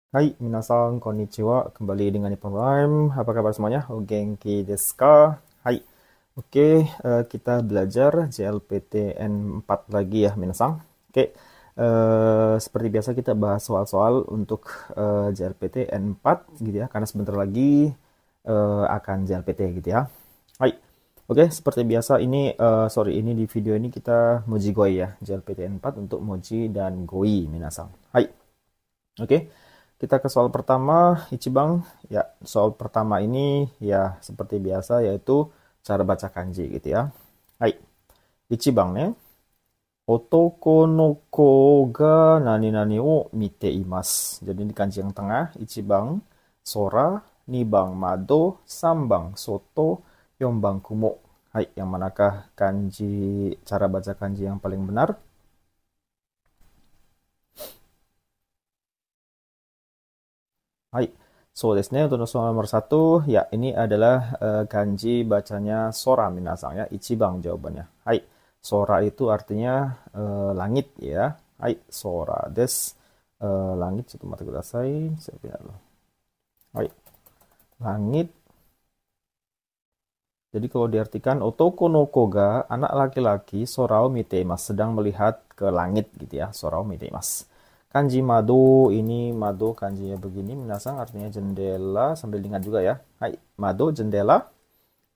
Hai, minasan, konnichiwa. Kembali dengan Nippon Prime. Apa kabar semuanya? O genki desu ka? Hai. Oke, kita belajar JLPTN 4 lagi ya, minasan. Oke, seperti biasa kita bahas soal-soal untuk JLPTN 4 gitu ya, karena sebentar lagi akan JLPT gitu ya. Hai. Oke, seperti biasa ini di video ini kita moji goi ya, JLPTN 4 untuk moji dan goi minasan. Hai. Oke, kita ke soal pertama, Ichibang. Ya, soal pertama ini ya seperti biasa yaitu cara baca kanji gitu ya. Hai, Ichibang ne. Otoko no ko ga nani nani o mite imasu. Jadi di kanji yang tengah, Ichibang sora, nibang mado, sambang soto, yombang kumo. Hai, yang manakah kanji cara baca kanji yang paling benar? Hai, so desu ne. Untuk soal nomor satu, ya ini adalah kanji bacanya sora minasang ya, ichibang jawabannya. Hai, sora itu artinya langit ya. Hai, sora des. Langit, satu mata kudasai. Saya pindah dulu. Hai, langit. Jadi kalau diartikan otoko no koga, anak laki-laki, sorao miteimasu, sedang melihat ke langit gitu ya, sorao miteimasu. Kanji mado, ini mado kanjinya begini, minasang artinya jendela, sambil diingat juga ya. Hai, mado jendela.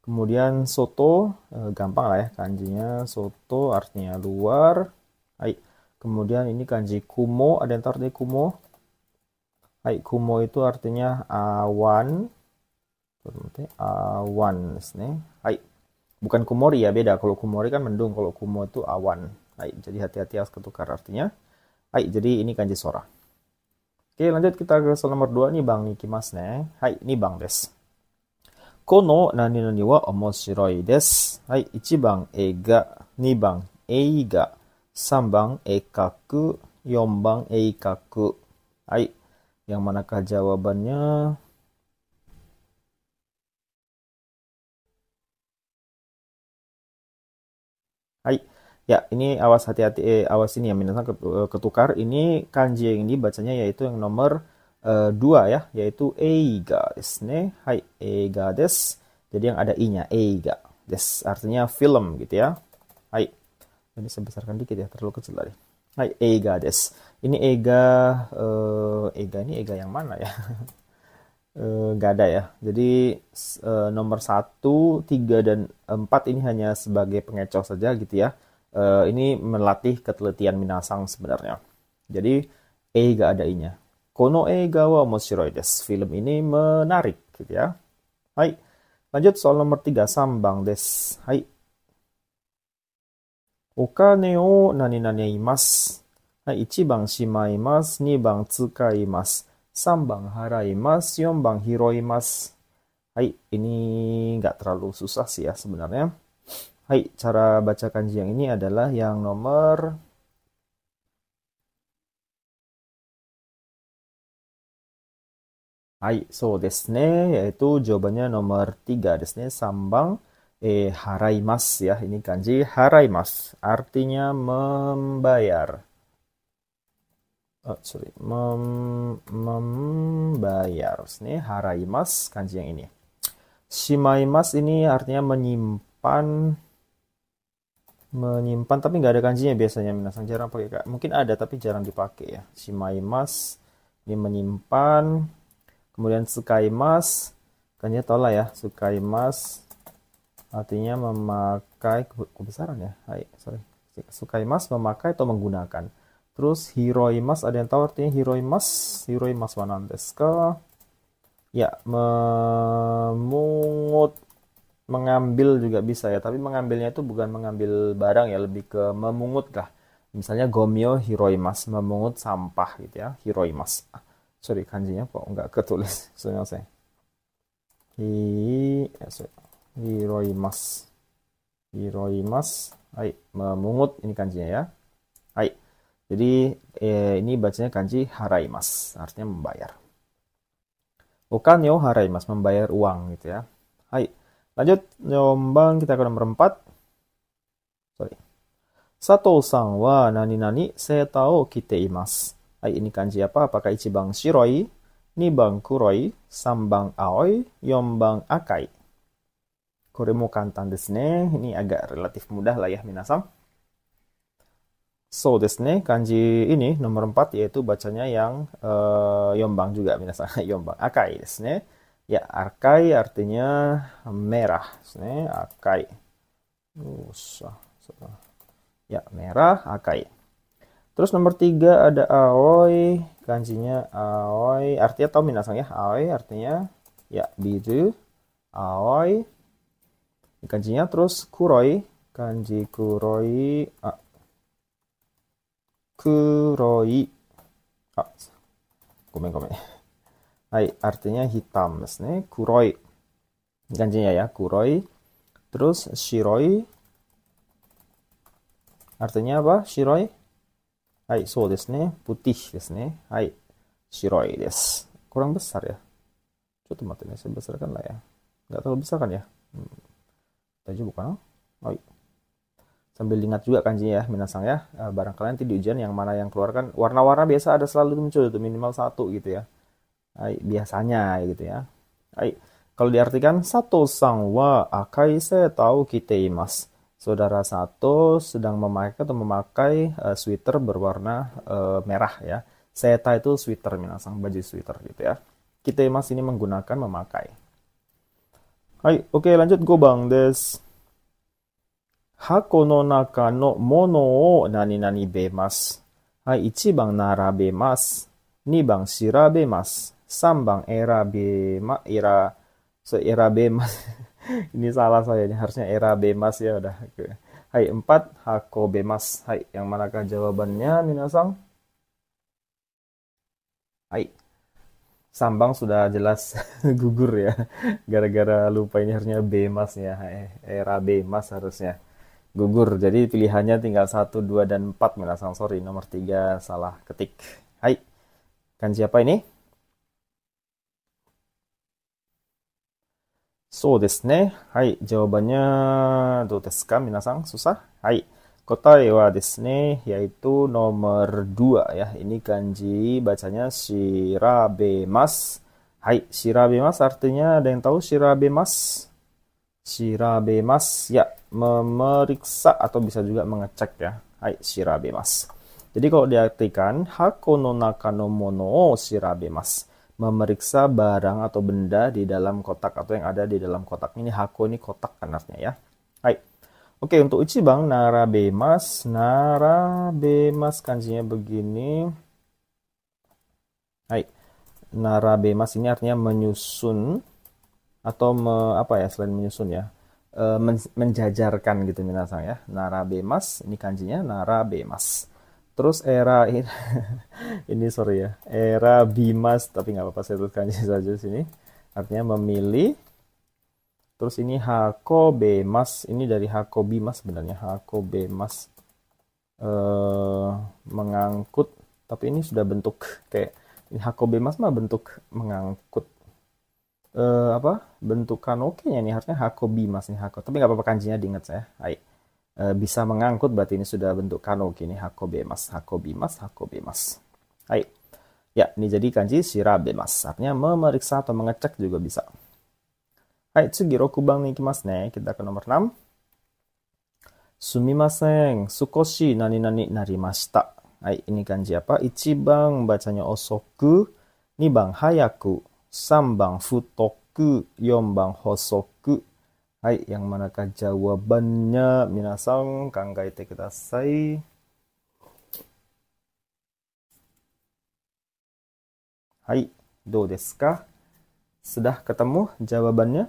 Kemudian soto, gampang lah ya kanjinya, soto artinya luar. Hai, kemudian ini kanji kumo, ada yang tahu artinya kumo? Hai, kumo itu artinya awan. Awan desu ne. Hai, bukan kumori ya, beda. Kalau kumori kan mendung, kalau kumo itu awan. Hai, jadi hati-hati harus ketukar artinya. Hai, jadi ini kanji sora. Oke, lanjut kita ke soal nomor 2 nih Bang Nikimas ne. Hai, ini Bang des. Kono nani nani wa omoshiroi desu. Hai, 1番映画、2番映画、3番絵描く、4番絵描く. Hai, yang manakah jawabannya? Hai. Ya, ini awas hati-hati, awas ini ya, minasan ketukar. Ini kanji yang ini bacanya yaitu yang nomor 2 ya, yaitu eiga desu ne. Hai, eiga desu. Jadi yang ada i-nya, eiga desu. Artinya film gitu ya. Hai. Ini saya besarkan dikit ya, terlalu kecil tadi. Hai, eiga desu. Ini eiga ini eiga yang mana ya? Nggak ada ya. Jadi nomor satu, 3 dan 4 ini hanya sebagai pengecoh saja gitu ya. Ini melatih ketelitian minasang sebenarnya. Jadi gak ada i-nya. Kono eiga wa omoshiroi desu. Film ini menarik gitu ya. Hai. Lanjut soal nomor 3, sambang desu. Hai. Okane o nani nani imasu. Hai, 1番しまいます。2番使います。3番払います。4番拾います. Hai, ini nggak terlalu susah sih ya sebenarnya. Hai, cara baca kanji yang ini adalah yang nomor Hai, so desu ne, yaitu jawabannya nomor 3 desu ne, sambang haraimasu ya. Ini kanji haraimasu, artinya membayar. Sorry, membayar. Ini haraimasu, kanji yang ini. Shimaimasu ini artinya menyimpan, tapi nggak ada kanjinya biasanya, minasang jarang pakai kak. Mungkin ada tapi jarang dipakai ya. Shimaimasu ini menyimpan. Kemudian tsukaimasu, kanjinya tau lah ya, tsukaimasu artinya memakai, kebesaran ya. Hai, sorry. Tsukaimasu memakai atau menggunakan. Terus hiroimasu, ada yang tahu artinya hiroimasu? Hiroimasu wa nan desu ka? Ya, memungut, mengambil juga bisa ya, tapi mengambilnya itu bukan mengambil barang ya, lebih ke memungut lah. Misalnya gomyo hiroimasu, memungut sampah gitu ya, hiroimasu. Sorry, kanjinya kok nggak ketulis. Sorry. Hiroimasu. Hiroimasu. Hai, memungut ini kanjinya ya. Hai. Jadi ini bacanya kanji haraimasu, artinya membayar. Okane o haraimasu, membayar uang gitu ya. Hai. Lanjut, nyombang kita ke nomor 4. Sorry. Sato-san wa nani nani seta o kite imasu. Hai, ini kanji apa? Apakah ichibang shiroi? 2番黒い、3番青い、4番赤い。Kore mo kantan desu ne. Ini agak relatif mudah lah ya, minasan. So desu ne, kanji ini nomor 4 yaitu bacanya yang yombang juga, minasan. Yombang. Akai desu ne. Ya, akai artinya merah desu ne. Akai. Ya, merah, akai. Terus nomor 3 ada aoi, kanjinya aoi, artinya tahu minasan ya, aoi artinya ya biru, aoi. Kanjinya terus kuroi, kanji kuroi, kuroi, gomen. Hai, artinya hitam desu ne, kuroi. Kanjinya ya, kuroi. Terus shiroi, artinya apa? Shiroi? Hai, so desu ne. Putih desu ne. Hai, shiroi desu. Kurang besar ya. Coba mati nih, saya besarkan lah ya. Nggak terlalu besar kan ya? Tadi bukan. Hai. Sambil ingat juga kanji ya, minasang ya. Barangkali nanti di ujian yang mana yang keluar kan. Warna-warna biasa ada selalu muncul itu, minimal 1 gitu ya. Hai, biasanya gitu ya. Hai. Kalau diartikan, Sato-san wa akai setau kiteimasu. Saudara Sato sedang memakai sweater berwarna merah ya. Seta itu sweater, minasang, baju sweater gitu ya. Kiteimasu ini menggunakan memakai. Hai, oke lanjut gobang desu. Hako no naka no mono o nani nani bemasu. Hai, 1番並べます。2番調べます。3番erabemas. Ini salah saya, ini harusnya erabemas ya udah. Hai, 4 hakobemas. Hai, yang manakah jawabannya minasang? Hai. Sambang sudah jelas gugur ya. Gara-gara lupa ini harusnya bemas ya. Erabemas harusnya. Gugur. Jadi pilihannya tinggal 1, 2, dan 4 minasang. Sorry, nomor 3 salah ketik. Hai. Kanji apa ini? So desu ne. Hai, jawabannya do desu ka minasang? Susah? Hai. Kotae wa desu ne, yaitu nomor 2 ya. Ini kanji bacanya shirabemas. Hai, shirabemas artinya ada yang tahu shirabemas? Shirabemas ya, memeriksa atau bisa juga mengecek ya. Hai, shirabemas. Jadi kalau diartikan hako no naka no mono o shirabemas, memeriksa barang atau benda di dalam kotak atau yang ada di dalam kotak. Ini hako, ini kotak kan artinya ya. Hai. Oke, untuk ichibang narabemas. Narabemas kanjinya begini. Hai. Narabemas ini artinya menyusun atau apa ya selain menyusun ya? Menjajarkan gitu minasang ya. Narabemas, ini kanjinya narabemas. Terus era ini sorry ya, era bimas, tapi nggak apa-apa saya tulis kanji saja sini. Artinya memilih. Terus ini hakobemas, ini dari hakobimas sebenarnya, hakobemas, mengangkut. Tapi ini sudah bentuk kayak ini hakobemas mah bentuk mengangkut. Apa? Bentuk kanoke-nya ini harusnya hakobimas nih hako. Tapi nggak apa-apa kanjinya diingat saya. Hai. Bisa mengangkut berarti ini sudah bentuk kanoke ini hakobemas, hakobimas, hakobemas. Hai. Ya, ini jadi kanji shirabemas. Artinya memeriksa atau mengecek juga bisa. Hai, tsugi rokubang ni ikimasu ne. Kita ke nomor 6. Sumimasen, sukoshi nani nani narimashita. Hai, ini kanji apa? 1番bacanya osoku, 2番hayaku, 3番futoku, 4番hosoku. Hai, yang manakah jawabannya? Minasang, kangaite kudasai. Hai, do desu ka? Sudah ketemu jawabannya?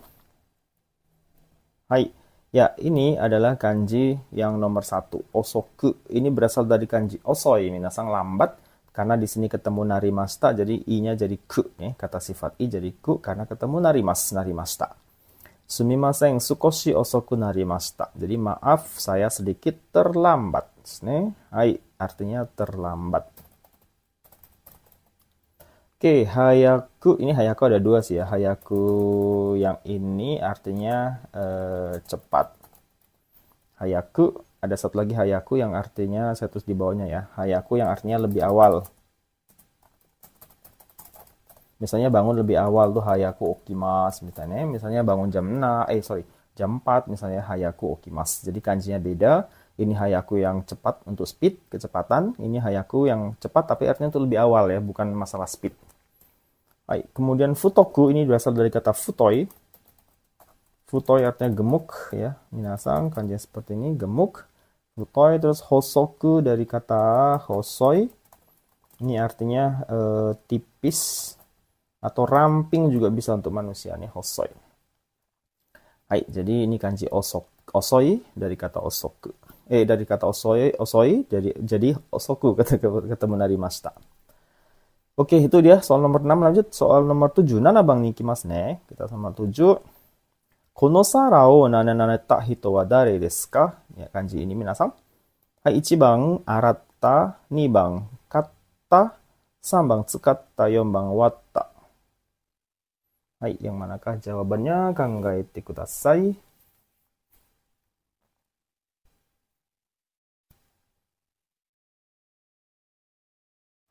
Hai, ya ini adalah kanji yang nomor 1, osoku. Ini berasal dari kanji osoi, minasang lambat. Karena di sini ketemu narimashita, jadi i-nya jadi ku. Kata sifat i jadi ku karena ketemu narimashita. Sumimasen, sukoshi osoku narimashita. Jadi maaf, saya sedikit terlambat. Hai, artinya terlambat. Oke, hayaku. Ini hayaku ada 2 sih ya. Hayaku yang ini artinya cepat. Hayaku, ada satu lagi hayaku yang artinya saya tulis di bawahnya ya. Hayaku yang artinya lebih awal. Misalnya bangun lebih awal tuh hayaku okimasu misalnya bangun jam 6, jam 4 misalnya hayaku okimasu. Jadi kanjinya beda. Ini hayaku yang cepat untuk speed, kecepatan. Ini hayaku yang cepat tapi artinya itu lebih awal ya, bukan masalah speed. Baik, kemudian futoku ini berasal dari kata futoi. Futoi artinya gemuk ya. Minasang kanji seperti ini, gemuk. Futoi, terus hosoku dari kata hosoi. Ini artinya tipis atau ramping juga bisa untuk manusia nih, hosoi. Hai, jadi ini kanji osoi dari kata osoku. Dari kata osoi jadi osoku kata menarimashita. Oke, itu dia soal nomor 6. Lanjut soal nomor 7. Bang nih ikimasu ne. Kita sama 7. Kono sara o nananeta hito wa dare desu ka? Ya, kanji ini minasang. Hai, 1 bang aratta, 2 bang katta, 3 bang tsukatta, 4 bang watta. Hai, yang manakah jawabannya? Kangaete kudasai.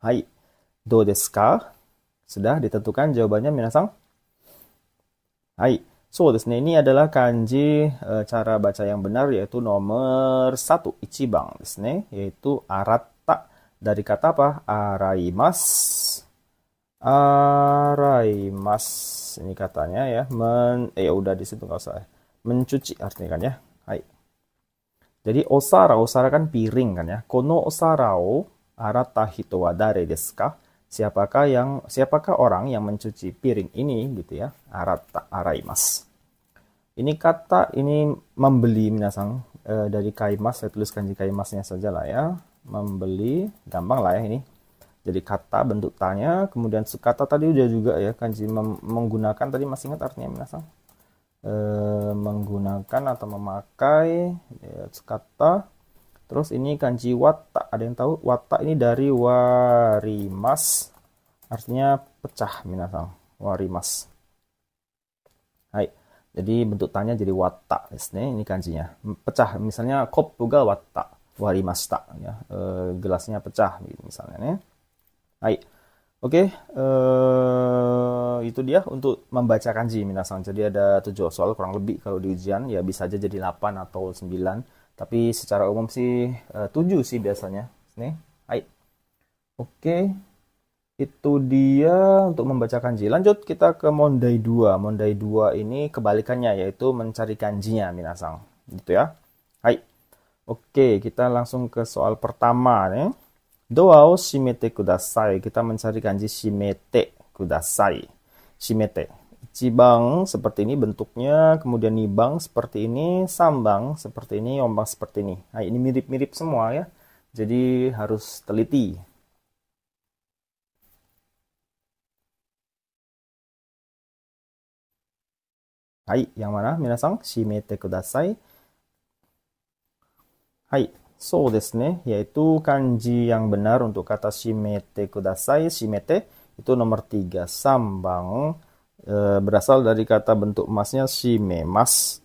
Hai, do desu ka? Sudah ditentukan jawabannya minasang? Hai. So, ini adalah kanji cara baca yang benar yaitu nomor 1, ichibang yaitu aratta dari kata apa? Araimas. Araimas ini katanya ya. Udah di situ nggak usah. Mencuci artinya kan ya. Hai. Jadi osara kan piring kan ya. Kono osara o aratta hito wa dare desu ka? Siapakah orang yang mencuci piring ini gitu ya? Aratta, araimas. Ini kata ini membeli minasang dari kaimas, saya tulis kanji kaimasnya saja lah ya. Membeli, gampang lah ya ini. Jadi kata bentuk tanya, kemudian sukata tadi udah juga ya kanji menggunakan tadi masih ingat artinya minasang? Menggunakan atau memakai ya, sukata. Terus ini kanji watta, ada yang tahu? Watta ini dari warimas, artinya pecah minasang, warimas. Hai, jadi bentuk tanya jadi watta, ini kanjinya. Pecah, misalnya koppu ga watta, warimashita, ya, gelasnya pecah, misalnya. Nih. Hai, oke, itu dia untuk membaca kanji minasang. Jadi ada 7 soal kurang lebih kalau di ujian, ya bisa aja jadi 8 atau 9. Tapi secara umum sih 7 sih biasanya. Nih, hai. Oke, itu dia untuk membaca kanji. Lanjut kita ke mondai 2. Mondai 2 ini kebalikannya yaitu mencari kanjinya minasang. Gitu ya. Hai. Oke, kita langsung ke soal pertama nih. Doa o shimete kudasai. Kita mencari kanji shimete kudasai. Shimete. Ichibang seperti ini bentuknya, kemudian nibang seperti ini, sambang seperti ini, ombang seperti ini. Nah, ini mirip-mirip semua ya. Jadi harus teliti. Hai, yang mana? Minasang, shimete kudasai. Hai, so desu ne, yaitu kanji yang benar untuk kata shimete kudasai. Shimete itu nomor 3, sambang. Berasal dari kata bentuk emasnya shimemas.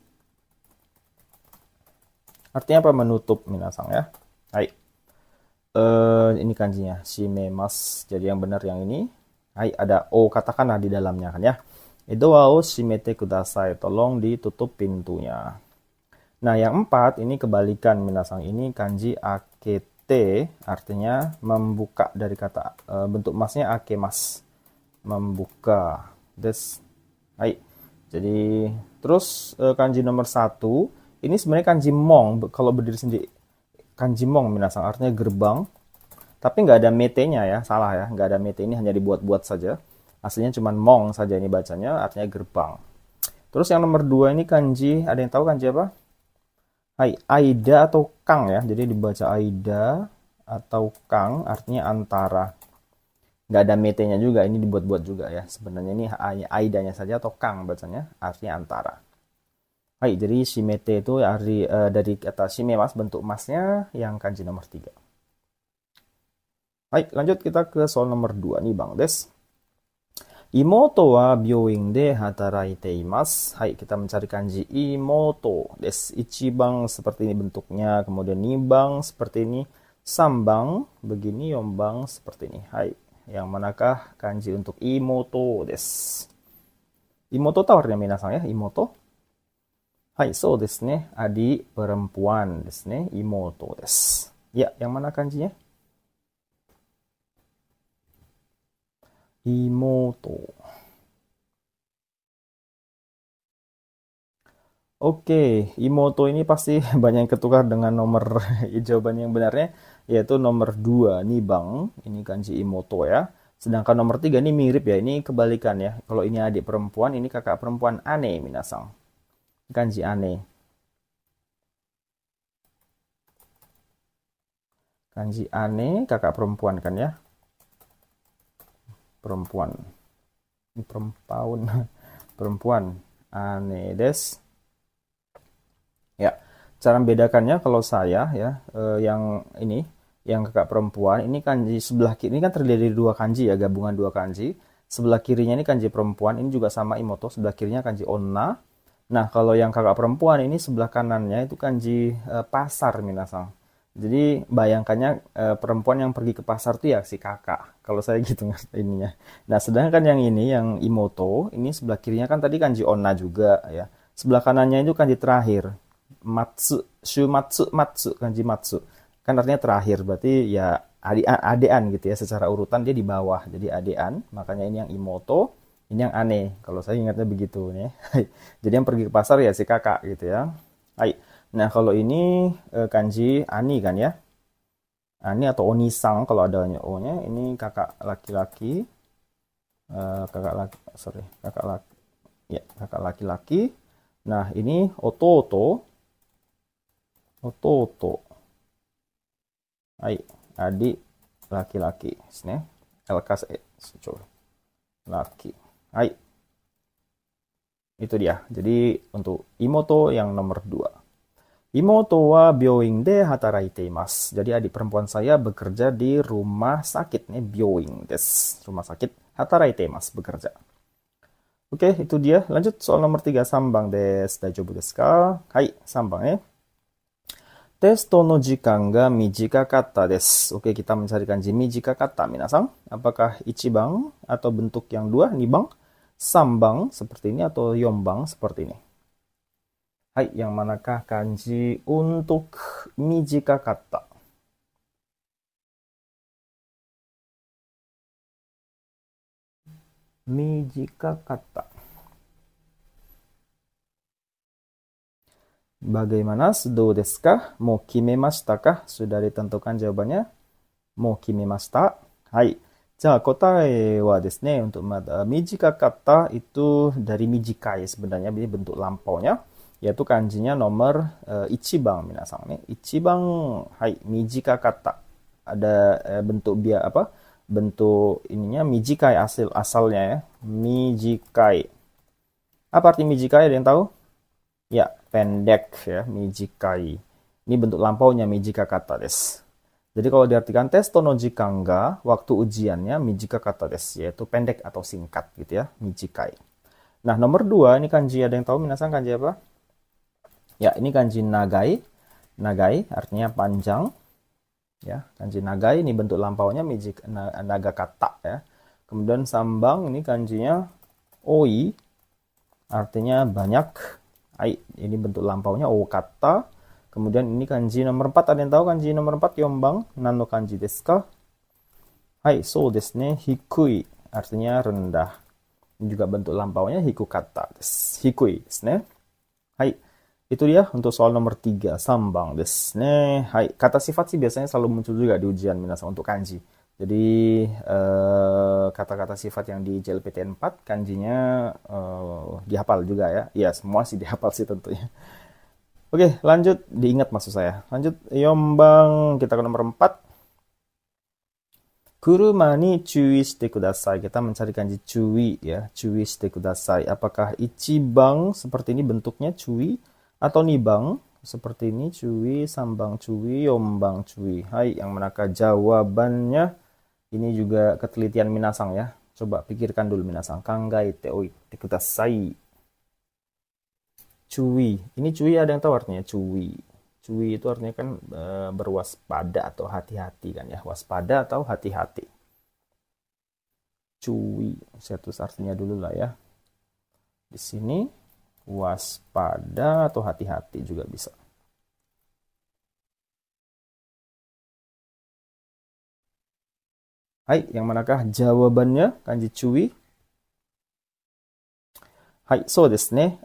Artinya apa? Menutup minasang ya. Hai. Ini kanjinya shimemas. Jadi yang benar yang ini. Hai, ada o katakanlah di dalamnya kan ya. Doa o shimete kudasai. Tolong ditutup pintunya. Nah, yang 4 ini kebalikan minasang. Ini kanji akete, artinya membuka dari kata bentuk emasnya akemas. Membuka. Hai. Jadi terus kanji nomor 1 ini sebenarnya kanji mong kalau berdiri sendiri. Kanji mong minasang artinya gerbang. Tapi nggak ada mete-nya ya, salah ya. Nggak ada mete, ini hanya dibuat-buat saja. Aslinya cuma mong saja ini bacanya, artinya gerbang. Terus yang nomor 2 ini kanji, ada yang tahu kanji apa? Hai, aida atau kang ya. Jadi dibaca aida atau kang artinya antara. Nggak ada mete-nya juga, ini dibuat-buat juga ya. Sebenarnya ini aidanya saja atau kang bacanya, artinya antara. Hai, jadi shimete itu dari kata shimemas, bentuk emasnya yang kanji nomor 3. Hai, lanjut kita ke soal nomor 2 nih Bang Des. Imoto wa byouin de hataraite imasu. Hai, kita mencari kanji imoto des. Ichibang seperti ini bentuknya, kemudian nibang seperti ini, sambang begini, yombang seperti ini. Hai. Yang manakah kanji untuk imoto desu? Imoto tahu artinya minasan ya, imoto. Hai, so desu ne. Adik perempuan desu ne. Imoto desu. Ya, yang mana kanjinya? Imoto. Oke, imoto ini pasti banyak yang ketukar dengan nomor jawaban yang benarnya, yaitu nomor 2, nibang. Ini kanji imoto ya. Sedangkan nomor 3 ini mirip ya, ini kebalikan ya. Kalau ini adik perempuan, ini kakak perempuan. Ane, minasang. Kanji ane. Kanji ane, kakak perempuan kan ya. Perempuan. Ini perempuan. Perempuan. Ane des. Ya, cara membedakannya kalau saya ya, yang ini, yang kakak perempuan, ini kanji sebelah kiri, ini kan terdiri dari dua kanji ya, gabungan dua kanji. Sebelah kirinya ini kanji perempuan, ini juga sama imoto, sebelah kirinya kanji onna. Nah, kalau yang kakak perempuan ini sebelah kanannya itu kanji pasar minasang. Jadi bayangkannya perempuan yang pergi ke pasar tuh ya si kakak. Kalau saya gitu ininya. Nah, sedangkan yang ini yang imoto, ini sebelah kirinya kan tadi kanji onna juga ya. Sebelah kanannya itu kanji terakhir. Matsu, shumatsu, matsu, kanji matsu. Kan artinya terakhir, berarti ya adean gitu ya, secara urutan dia di bawah. Jadi adean, makanya ini yang imoto, ini yang ane. Kalau saya ingatnya begitu nih. Jadi yang pergi ke pasar ya si kakak gitu ya. Hai. Nah, kalau ini kanji ani kan ya. Ani atau onisang kalau ada o-nya, ini kakak laki-laki. Kakak laki, sorry, kakak laki. Ya, kakak laki-laki. Nah, ini ototo. Ototo. Hai, adik laki-laki. Sini. LKS laki. Hai. Itu dia. Jadi untuk imoto yang nomor 2. Imoto wa byouin de hataraite imasu. Jadi adik perempuan saya bekerja di rumah sakit nih, byouin desu. Rumah sakit hataraite imasu, bekerja. Oke, itu dia. Lanjut soal nomor 3, sambang desu. Daijoubu desu ka? Hai, sambang ya. Testo no jikan ga mijikakatta desu. Oke, kita mencari kanji mijikakatta, minasang. Apakah ichibang atau bentuk yang 2, nibang, sambang seperti ini atau yombang seperti ini? Hai, yang manakah kanji untuk mijikakatta? Mijikakatta. Bagaimana? Sudo desu ka? Mo kimemashita ka? Sudah ditentukan jawabannya? Mo kimemashita? Hai. Ja, kotae wa desu ne, untuk mijikakatta itu dari mijikai sebenarnya, ini bentuk lampaunya, yaitu kanjinya nomor ichibang minasang nih. Ichibang, hai, mijikakatta. Ada bentuk apa? Bentuk ininya mijikai asalnya ya. Mijikai. Apa arti mijikai? Ada yang tahu? Ya, pendek ya, mijikai. Ini bentuk lampaunya mijikakatta desu. Jadi kalau diartikan testo no jikan ga, waktu ujiannya mijikakatta desu, yaitu pendek atau singkat gitu ya, mijikai. Nah, nomor 2 ini kanji, ada yang tahu minasang kanji apa? Ya, ini kanji nagai. Nagai artinya panjang. Ya, kanji nagai ini bentuk lampaunya nagakata ya. Kemudian sambang ini kanjinya oi, artinya banyak. Ai, ini bentuk lampaunya okata. Kemudian ini kanji nomor 4, ada yang tahu kanji nomor 4 yombang? Nano kanji desu ka? Hai, so desu ne, hikui artinya rendah. Ini juga bentuk lampaunya hikukata desu. Hikui desu ne. Hai. Itu dia untuk soal nomor 3, sambang desu ne. Hai, kata sifat sih biasanya selalu muncul juga di ujian minasang untuk kanji. Jadi kata-kata sifat yang di JLPT 4 kanjinya dihafal juga ya. Iya, semua sih dihafal sih tentunya. Oke, lanjut, diingat maksud saya. Lanjut, yombang, kita ke nomor 4. Kuruma ni cui shite kudasai. Kita mencari kanji cui ya, cui shite kudasai. Apakah ichibang seperti ini bentuknya cui, atau nibang seperti ini cui, sambang cui, yombang cui? Hai, yang manakah jawabannya? Ini juga ketelitian minasang ya. Coba pikirkan dulu minasang. Kangaite oite kudasai. Cui. Ini cui ada yang tahu artinya? Cui. Cui itu artinya kan berwaspada atau hati-hati kan ya. Waspada atau hati-hati. Cuy. Saya tulis artinya dulu lah ya. Di sini waspada atau hati-hati juga bisa. Hai, yang manakah jawabannya? Kanji cuy. Hai, so desu ne.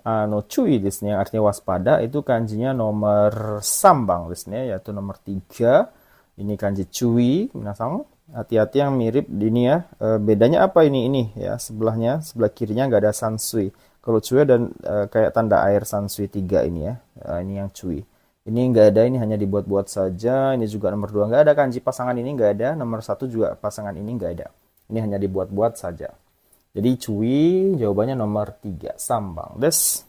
Cui desu ne, artinya waspada, itu kanjinya nomor sambang desu ne, yaitu nomor 3. Ini kanji cui, minasang. Hati-hati yang mirip di ini ya. Bedanya apa ini? Ini ya, sebelahnya, sebelah kirinya nggak ada sansui. Kalau cui dan kayak tanda air sansui 3 ini ya. Ini yang cui. Ini nggak ada, ini hanya dibuat-buat saja. Ini juga nomor 2 nggak ada, kanji pasangan ini nggak ada. Nomor 1 juga pasangan ini nggak ada. Ini hanya dibuat-buat saja. Jadi cui jawabannya nomor 3, sambang des.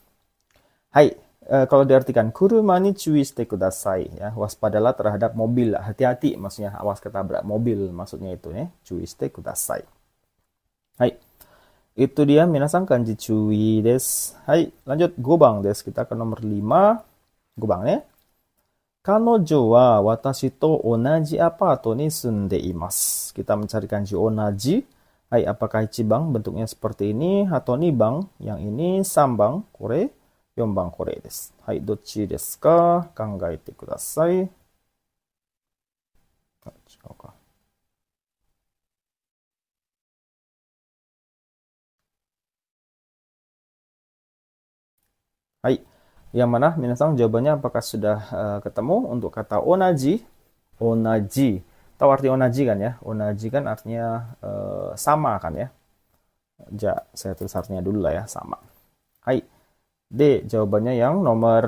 Hai, kalau diartikan kuruma ni cui shite kudasai ya, waspadalah terhadap mobil, hati-hati maksudnya, awas ketabrak mobil maksudnya itu ya, cui shite kudasai. Hai. Itu dia minasang kanji cui des. Hai, lanjut gobang des. Kita ke nomor 5. Gobang ya. Kanojo wa watashi to onaji apato ni sunde imasu. Kita mencari kanji onaji. Hai, apakah ichibang bentuknya seperti ini atau nibang? Yang ini sambang, kore, yombang kore desu. Hai, dochi desu ka? Kangaete kudasai. Hai, yang mana minasang jawabannya apakah sudah ketemu untuk kata onaji? Onaji. Tahu arti onaji kan ya? Onaji kan artinya sama kan ya? Saya tulis artinya dulu lah ya, sama. Hai. D, jawabannya yang nomor...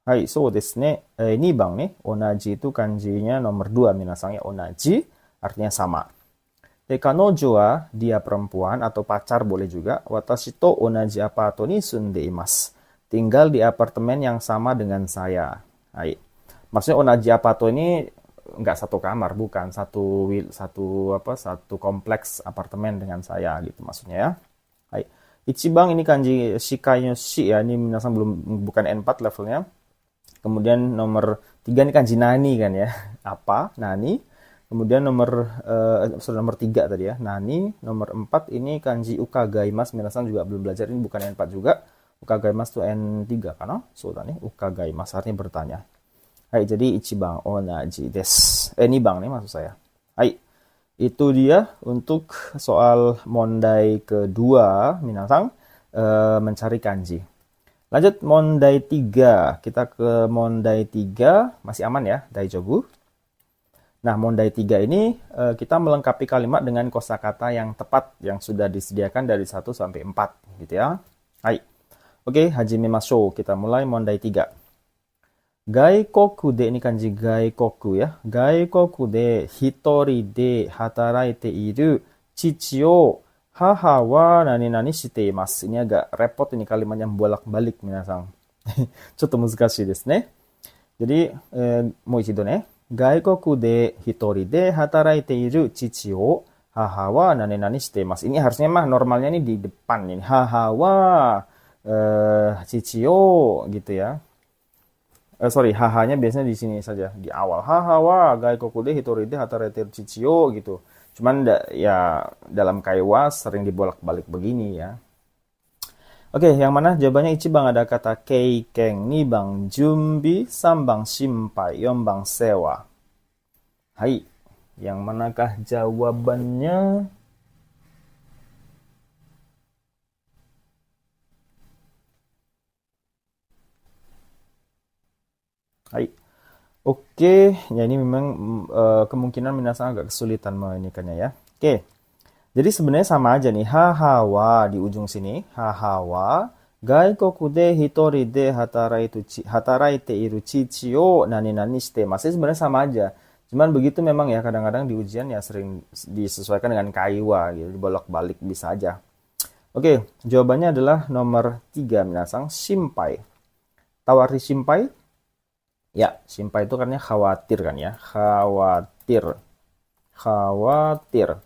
Hai, so desu ne. Ini bang nih, onaji itu kanjinya nomor 2 minasang ya, onaji artinya sama. Kanojo wa, dia perempuan atau pacar boleh juga. Watashi to onaji apato ni sunde imasu. Tinggal di apartemen yang sama dengan saya. Hai. Maksudnya onaji apato ini nggak satu kamar, bukan satu kompleks apartemen dengan saya gitu maksudnya ya. Hai. Ichibang ini kanji shikaino shi ya, ini minasang bukan N4 levelnya. Kemudian nomor 3 ini kanji nani kan ya. Apa? Nani. Kemudian nomor 3 tadi ya, nani. Nomor 4 ini kanji ukagaimasu, minasang juga belum belajar, ini bukan N4 juga. Ukagaimasu itu N3 kan? So tadi ukagaimasu artinya bertanya. Hai, jadi ichibang onaji des. Ini bang nih maksud saya. Hai, itu dia untuk soal mondai kedua, minasang mencari kanji. Lanjut mondai 3. Kita ke mondai 3, masih aman ya, daijobu. Nah, mondai 3 ini kita melengkapi kalimat dengan kosakata yang tepat yang sudah disediakan dari 1 sampai 4 gitu ya. Hai. Oke, hajimemashou. Kita mulai mondai 3. Gaikoku de, ini kanji gaikoku ya. Gaikoku de hitori de hataraite iru chichi o haha wa nani nani shite imasu. Ini agak repot ini kalimatnya bolak-balik minasang. Chotto muzukashii desu ne. Jadi mo ichido ne. Gaikoku de hitori de hataraite iru chichi o haha wa nani nani shite imasu. Ini harusnya mah normalnya ini di depan ini. Haha wa chichi o gitu ya. Haha-nya biasanya di sini saja, di awal. Haha wa gaikoku de hitori de hataraite iru chichi o gitu. Cuman ya dalam kaiwa sering dibolak-balik begini ya. Oke, yang mana jawabannya ichibang ada kata keiken, nibang jumbi, sambang shimpai, yombang sewa. Hai, yang manakah jawabannya? Hai. Oke, ya ini memang kemungkinan minasang agak kesulitan meninikannya ya. Oke. Jadi sebenarnya sama aja nih. Haha wa di ujung sini. Haha wa gaikoku de hitori de hataraite iru chichi o nani nani shite. Masih sebenarnya sama aja. Cuman begitu memang ya, kadang-kadang di ujian ya sering disesuaikan dengan kaiwa gitu, dibolak-balik bisa aja. Oke, jawabannya adalah nomor 3 minasang, shimpai. Tahu arti shimpai? Ya, shimpai itu karena khawatir kan ya. Khawatir. Khawatir.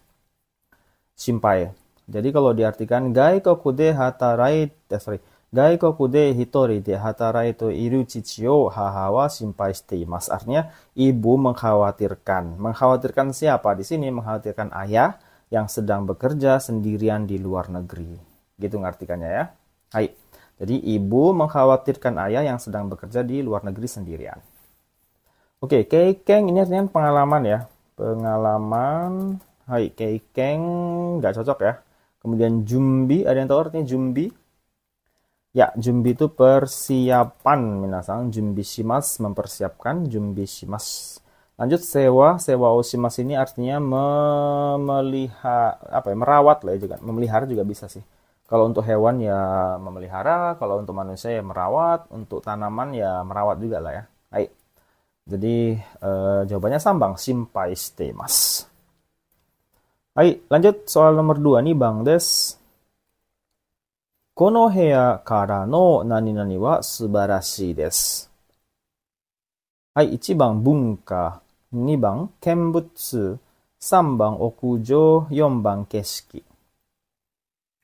Shimpai. Jadi kalau diartikan gaikoku de Gaikoku de hitori de hataraitu iru chichi o haha wa shinpai shite imasu. Artinya ibu mengkhawatirkan. Mengkhawatirkan siapa di sini? Mengkhawatirkan ayah yang sedang bekerja sendirian di luar negeri. Gitu ngartikannya ya. Hai. Jadi ibu mengkhawatirkan ayah yang sedang bekerja di luar negeri sendirian. Oke, keikeng ini artinya pengalaman ya. Pengalaman. Hai, keikeng nggak cocok ya. Kemudian jumbi, ada yang tahu artinya jumbi? Ya, jumbi itu persiapan, minasan. Jumbi shimas, mempersiapkan. Jumbi shimas. Lanjut, sewa. Sewa oshimas ini artinya memelihara, merawat lah ya juga. Memelihara juga bisa sih. Kalau untuk hewan ya memelihara, kalau untuk manusia ya merawat, untuk tanaman ya merawat juga lah ya. Baik. Jadi jawabannya sambang, shinpai shite imasu. Baik, lanjut soal nomor 2 nih Bang Des. Kono heya kara no nani nani wa subarashii desu. Hai, 1番文化、2番見物、3番屋上、4番景色。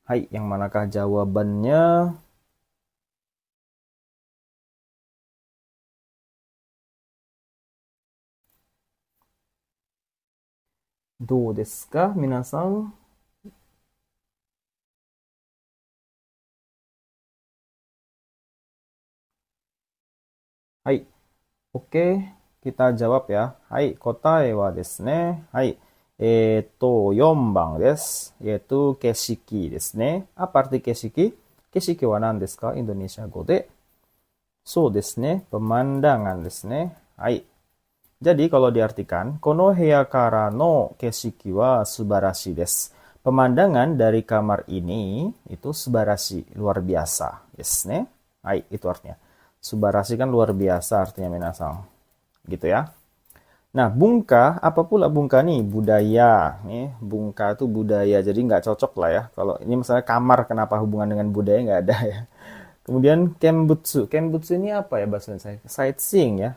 Hai, yang manakah jawabannya? Do desu ka, minasan? Hai, oke, kita jawab ya. Hai, kotae wa desu ne. Hai, 4番です。景色ですね。Apa arti 景色? 景色は何ですか? Indonesia 語で。そうですね。pemandangan ですね。はい。Jadi kalau diartikan, kono heya kara no keshiki wa subarashi desu. Pemandangan dari kamar ini itu subarashi, luar biasa. Desu ne. Hai, itu artinya. Subarashi kan luar biasa artinya minasan. Gitu ya. Nah, bungka, apa pula bungka nih? Budaya. Nih, bungka itu budaya. Jadi nggak cocok lah ya. Kalau ini misalnya kamar, kenapa hubungan dengan budaya nggak ada ya. Kemudian kenbutsu. Kenbutsu ini apa ya bahasa Indonesia? Sightseeing ya.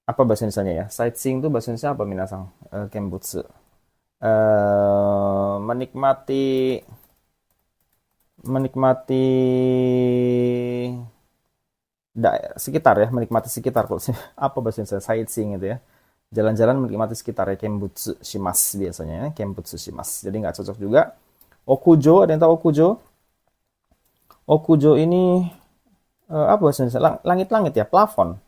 Apa bahasa Indonesia ya? Sightseeing itu bahasa Indonesia apa minasang? Kenbutsu. Menikmati sekitar ya, menikmati sekitar. Apa bahasa Indonesia? Sightseeing itu ya. Jalan-jalan menikmati sekitar ya, kenbutsu shimasu biasanya ya, kenbutsu shimasu. Jadi nggak cocok juga. Okujo, ada yang tahu okujo? Okujo ini apa bahasa Indonesia? Langit-langit ya, plafon.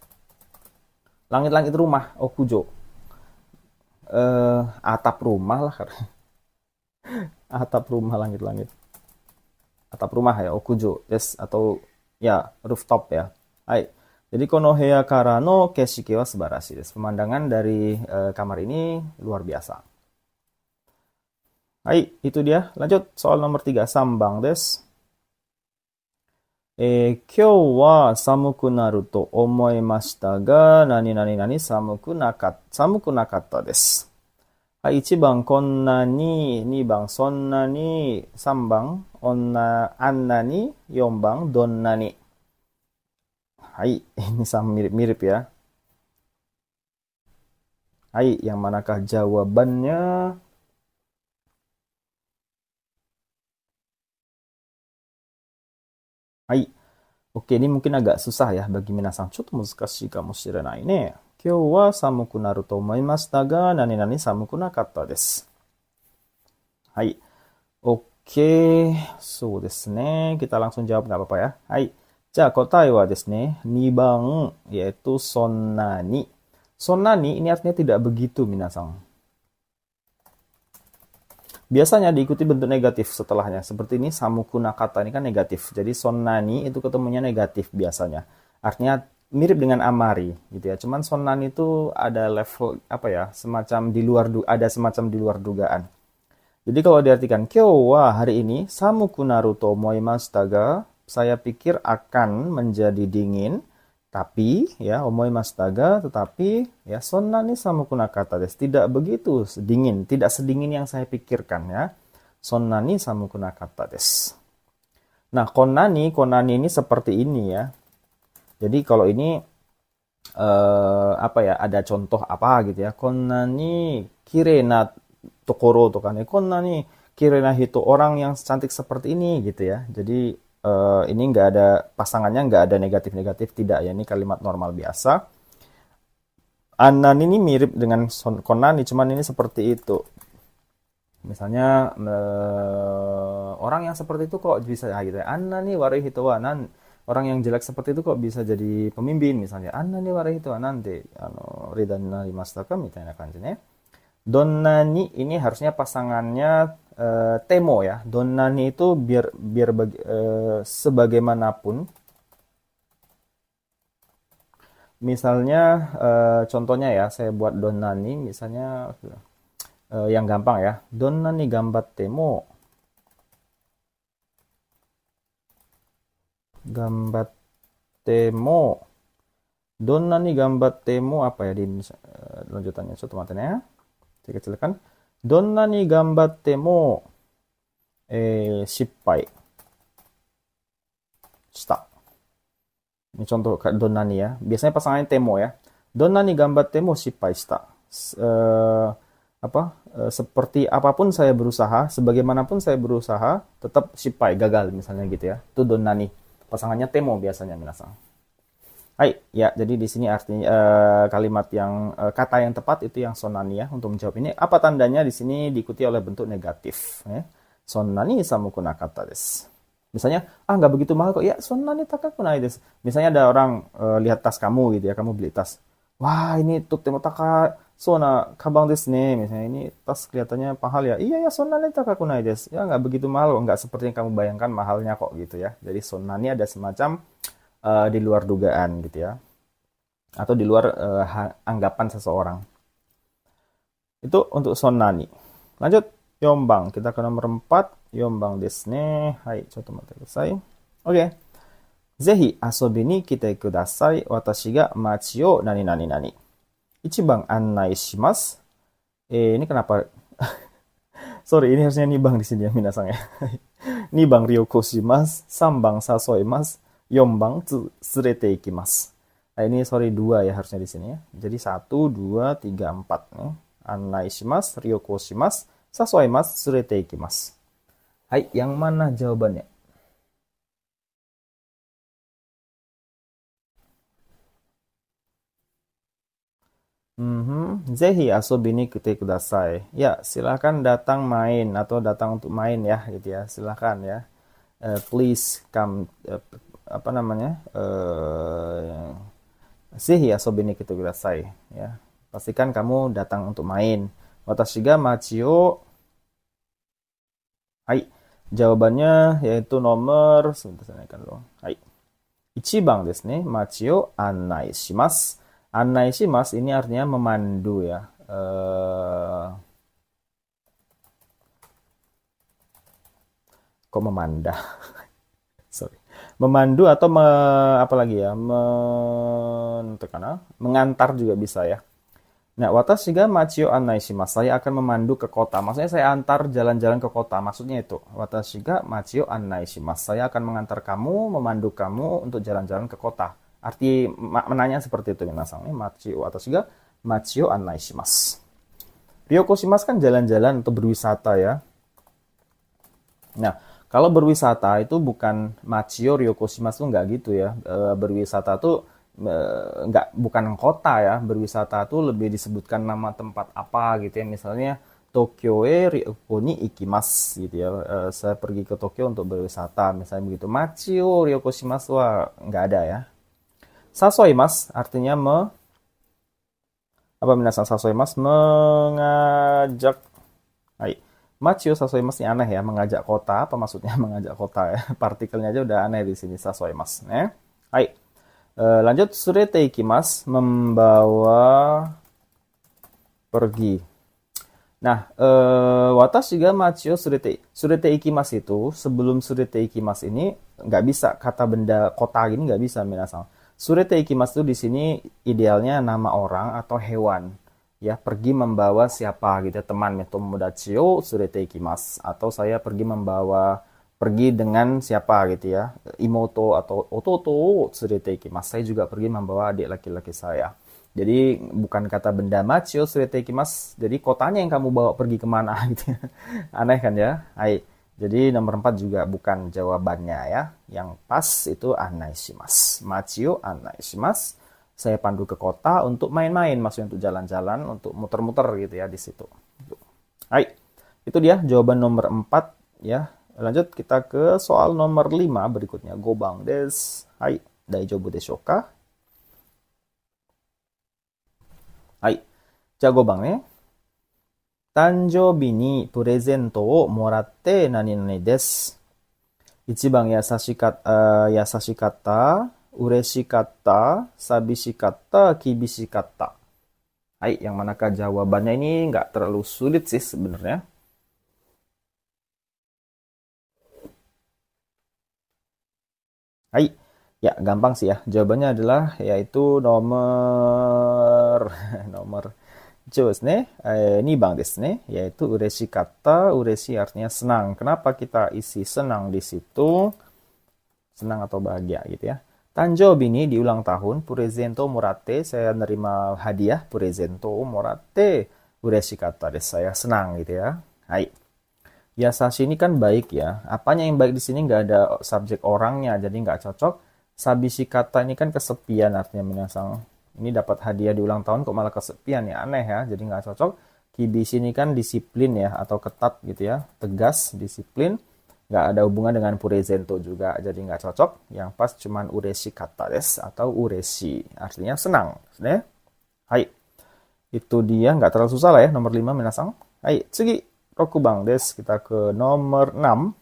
Langit-langit rumah, okujo. Atap rumah lah. Atap rumah langit-langit. Atap rumah ya, okujo. Yes, atau ya, rooftop ya. Hai. Jadi kono heya kara no keshiki wa subarashi desu. Pemandangan dari kamar ini luar biasa. Hai, itu dia. Lanjut soal nomor 3, sambang desu. Kyou wa samuku naru to omoimashita ga nani nani nani samuku nakatta desu. Hai, 1番こんなに、2番そんなに、3番あんなに、4番どんなに。Hai, ini sama mirip-mirip ya. Hai, yang manakah jawabannya? Hai. Oke, ini mungkin agak susah ya bagi minasan. Chotto muzukashii kamoshirenai ne. Kyou wa samuku naru to omoimashita ga nani nani samuku nakatta desu. Hai. Oke, so desu ne. Kita langsung jawab nggak apa-apa ya. Hai. じゃあ答えはですね、2番, yaitu sonnani. Sonnani ini artinya tidak begitu, minasang. Biasanya diikuti bentuk negatif setelahnya. Seperti ini, samuku nakata ini kan negatif. Jadi sonnani itu ketemunya negatif biasanya. Artinya mirip dengan amari gitu ya. Cuman sonnani itu ada level semacam di luar dugaan. Jadi kalau diartikan kyou wa hari ini samuku naru to omoimashita ga, saya pikir akan menjadi dingin, tapi ya omoimashita ga, tetapi ya sonnani samuku nakatta desu, tidak begitu dingin, tidak sedingin yang saya pikirkan ya. Sonnani samuku nakatta desu. Nah, konani ini seperti ini ya. Jadi kalau ini ada contoh apa gitu ya. Konnani kirei na tokoro to kan, konnani kirina hito, orang yang cantik seperti ini gitu ya. Jadi ini nggak ada pasangannya, nggak ada negatif-negatif, tidak ya. Ini kalimat normal biasa. Anan ini mirip dengan konani, cuman ini seperti itu. Misalnya orang yang seperti itu kok bisa gitu ya. Anan nih wari hito wa nan, orang yang jelek seperti itu kok bisa jadi pemimpin misalnya. Anan nih wari hito wa nante rida narimashita ka mitaina kanji ne. Donnani ini harusnya pasangannya temo ya. Donnani itu biar sebagaimanapun. Misalnya contohnya ya, saya buat donnani misalnya yang gampang ya. Donnani gambatte mo donnani gambatte mo apa ya di lanjutannya? Coba teman ya. Saya kecilkan. Donnani gambatte mo shippai shita. Ini contoh donnani ya. Biasanya pasangannya temo ya. Donnani gambatte mo shippai shita. Seperti apapun saya berusaha, sebagaimanapun saya berusaha, tetap shippai, gagal misalnya gitu ya. Itu donnani. Pasangannya temo biasanya minasang. Hai, ya, jadi di sini artinya kalimat yang kata yang tepat itu yang sonani ya. Untuk menjawab ini, apa tandanya di sini diikuti oleh bentuk negatif. Ya. Sonani samukunakata desu. Misalnya, nggak begitu mahal kok. Ya, sonani takakunai desu. Misalnya ada orang lihat tas kamu gitu ya, kamu beli tas. Wah, ini tutemo taka sona kabang desu ne. Misalnya ini tas kelihatannya mahal ya. Iya ya, sonani takakunai desu. Ya, nggak begitu mahal kok. Nggak seperti yang kamu bayangkan mahalnya kok gitu ya. Jadi sonani ada semacam di luar dugaan gitu ya, atau di luar anggapan seseorang. Itu untuk sonani. Lanjut, yombang. Kita ke nomor 4. Yombang desu ne. Hai, coba mate kudasai. Oke. Zehi asobi ni kite kudasai. Watashi ga machi o nani nani nani. Ichiban annai shimasu. Ini kenapa? Sorry, ini harusnya nibang di sini ya minasang ya. Nibang ryoko shimasu, sambang sasoimasu, yombang tsurete ikimasu. Nah, ini sorry 2 ya harusnya di sini ya. Jadi 1, 2, 3, 4 nih. Annai shimasu, ryoko shimasu, sasoimasu, tsurete ikimasu. Hai, yang mana jawabannya? Zehi asobi ni kite kudasai. Ya, silahkan datang main atau datang untuk main ya gitu ya. Silahkan ya. Please come apa namanya? Zehi asobi ni kite kudasai ya. Pastikan kamu datang untuk main. Watashi ga machi o. Hai. Jawabannya yaitu nomor sebentar saya naikkan dulu. Hai. Ichibang desu ne. Machi o annai shimasu. Annai shimasu ini artinya memandu ya. Kok memandah? Sorry. Memandu atau apa lagi ya? Mengantar juga bisa ya. Nah, watashi ga machi o annai shimasu. Saya akan memandu ke kota. Maksudnya saya antar jalan-jalan ke kota. Maksudnya itu. Watashi ga machi o annai shimasu. Saya akan mengantar kamu, memandu kamu untuk jalan-jalan ke kota. Arti menanya seperti itu minasang. Machi o watashi ga machi o annai shimasu. Ryoko shimasu kan jalan-jalan atau berwisata ya. Nah, kalau berwisata itu bukan machi o ryoko shimasu nggak gitu ya. Berwisata tuh bukan kota ya. Berwisata tuh lebih disebutkan nama tempat apa gitu ya. Misalnya Tokyo ryoko ni ikimasu gitu ya. Saya pergi ke Tokyo untuk berwisata misalnya begitu. Machi o ryoko shimasu wa nggak ada ya. Sasoimasu artinya minasan sasoimasu mengajak. Hai. Machi o sasoimasu ini aneh ya, mengajak kota. Apa maksudnya mengajak kota ya? Partikelnya aja udah aneh di sini sasoimasu ya. Hai. Lanjut tsurete ikimasu, membawa pergi. Nah, watashi ga machi o tsurete ikimasu itu sebelum tsurete ikimasu ini nggak bisa kata benda kota gini nggak bisa minasan. Tsurete ikimasu itu di sini idealnya nama orang atau hewan. Ya, pergi membawa siapa gitu, teman, tomodachi o tsurete ikimasu. Atau saya pergi dengan siapa gitu ya. Imoto atau ototo o tsurete ikimasu. Saya juga pergi membawa adik laki-laki saya. Jadi bukan kata benda machi o surete ikimasu. Jadi kotanya yang kamu bawa pergi kemana gitu. Aneh kan ya? Hai. Jadi nomor 4 juga bukan jawabannya ya. Yang pas itu anai shimasu. Machi o anai shimasu. Saya pandu ke kota untuk main-main, maksudnya untuk jalan-jalan, untuk muter-muter gitu ya di situ. Hai. Itu dia jawaban nomor 4 ya. Lanjut kita ke soal nomor 5 berikutnya. Gobang desu. Hai. Daijoubu deshou ka? Hai. じゃあ5番ね。誕生日にプレゼントをもらって何々です。1番優しかった、嬉しかった、寂しかった、厳しかった。Hai, yang manakah jawabannya ini nggak terlalu sulit sih sebenarnya. Hai, ya gampang sih ya. Jawabannya adalah yaitu nomor nomor 1ですね。2番ですね. Yaitu ureshikatta. Ureshi artinya senang. Kenapa kita isi senang di situ? Senang atau bahagia gitu ya. Tanjoubi ni di ulang tahun. Purezento moratte. Saya nerima hadiah. Purezento moratte. Ureshikatta desu. Saya senang gitu ya. Hai. Yasashi ini kan baik ya. Apanya yang baik di sini nggak ada subjek orangnya. Jadi nggak cocok. Sabishikatta ini kan kesepian artinya minasang. Ini dapat hadiah di ulang tahun kok malah kesepian ya, aneh ya, jadi nggak cocok. Kibishi ini kan disiplin ya, atau ketat gitu ya, tegas, disiplin. Nggak ada hubungan dengan purezento juga, jadi nggak cocok. Yang pas cuman ureshi kata des, atau ureshi, artinya senang. Ne? Hai, itu dia, nggak terlalu susah lah ya, nomor 5 minasang. Hai, tsugi, rokubang des, kita ke nomor 6.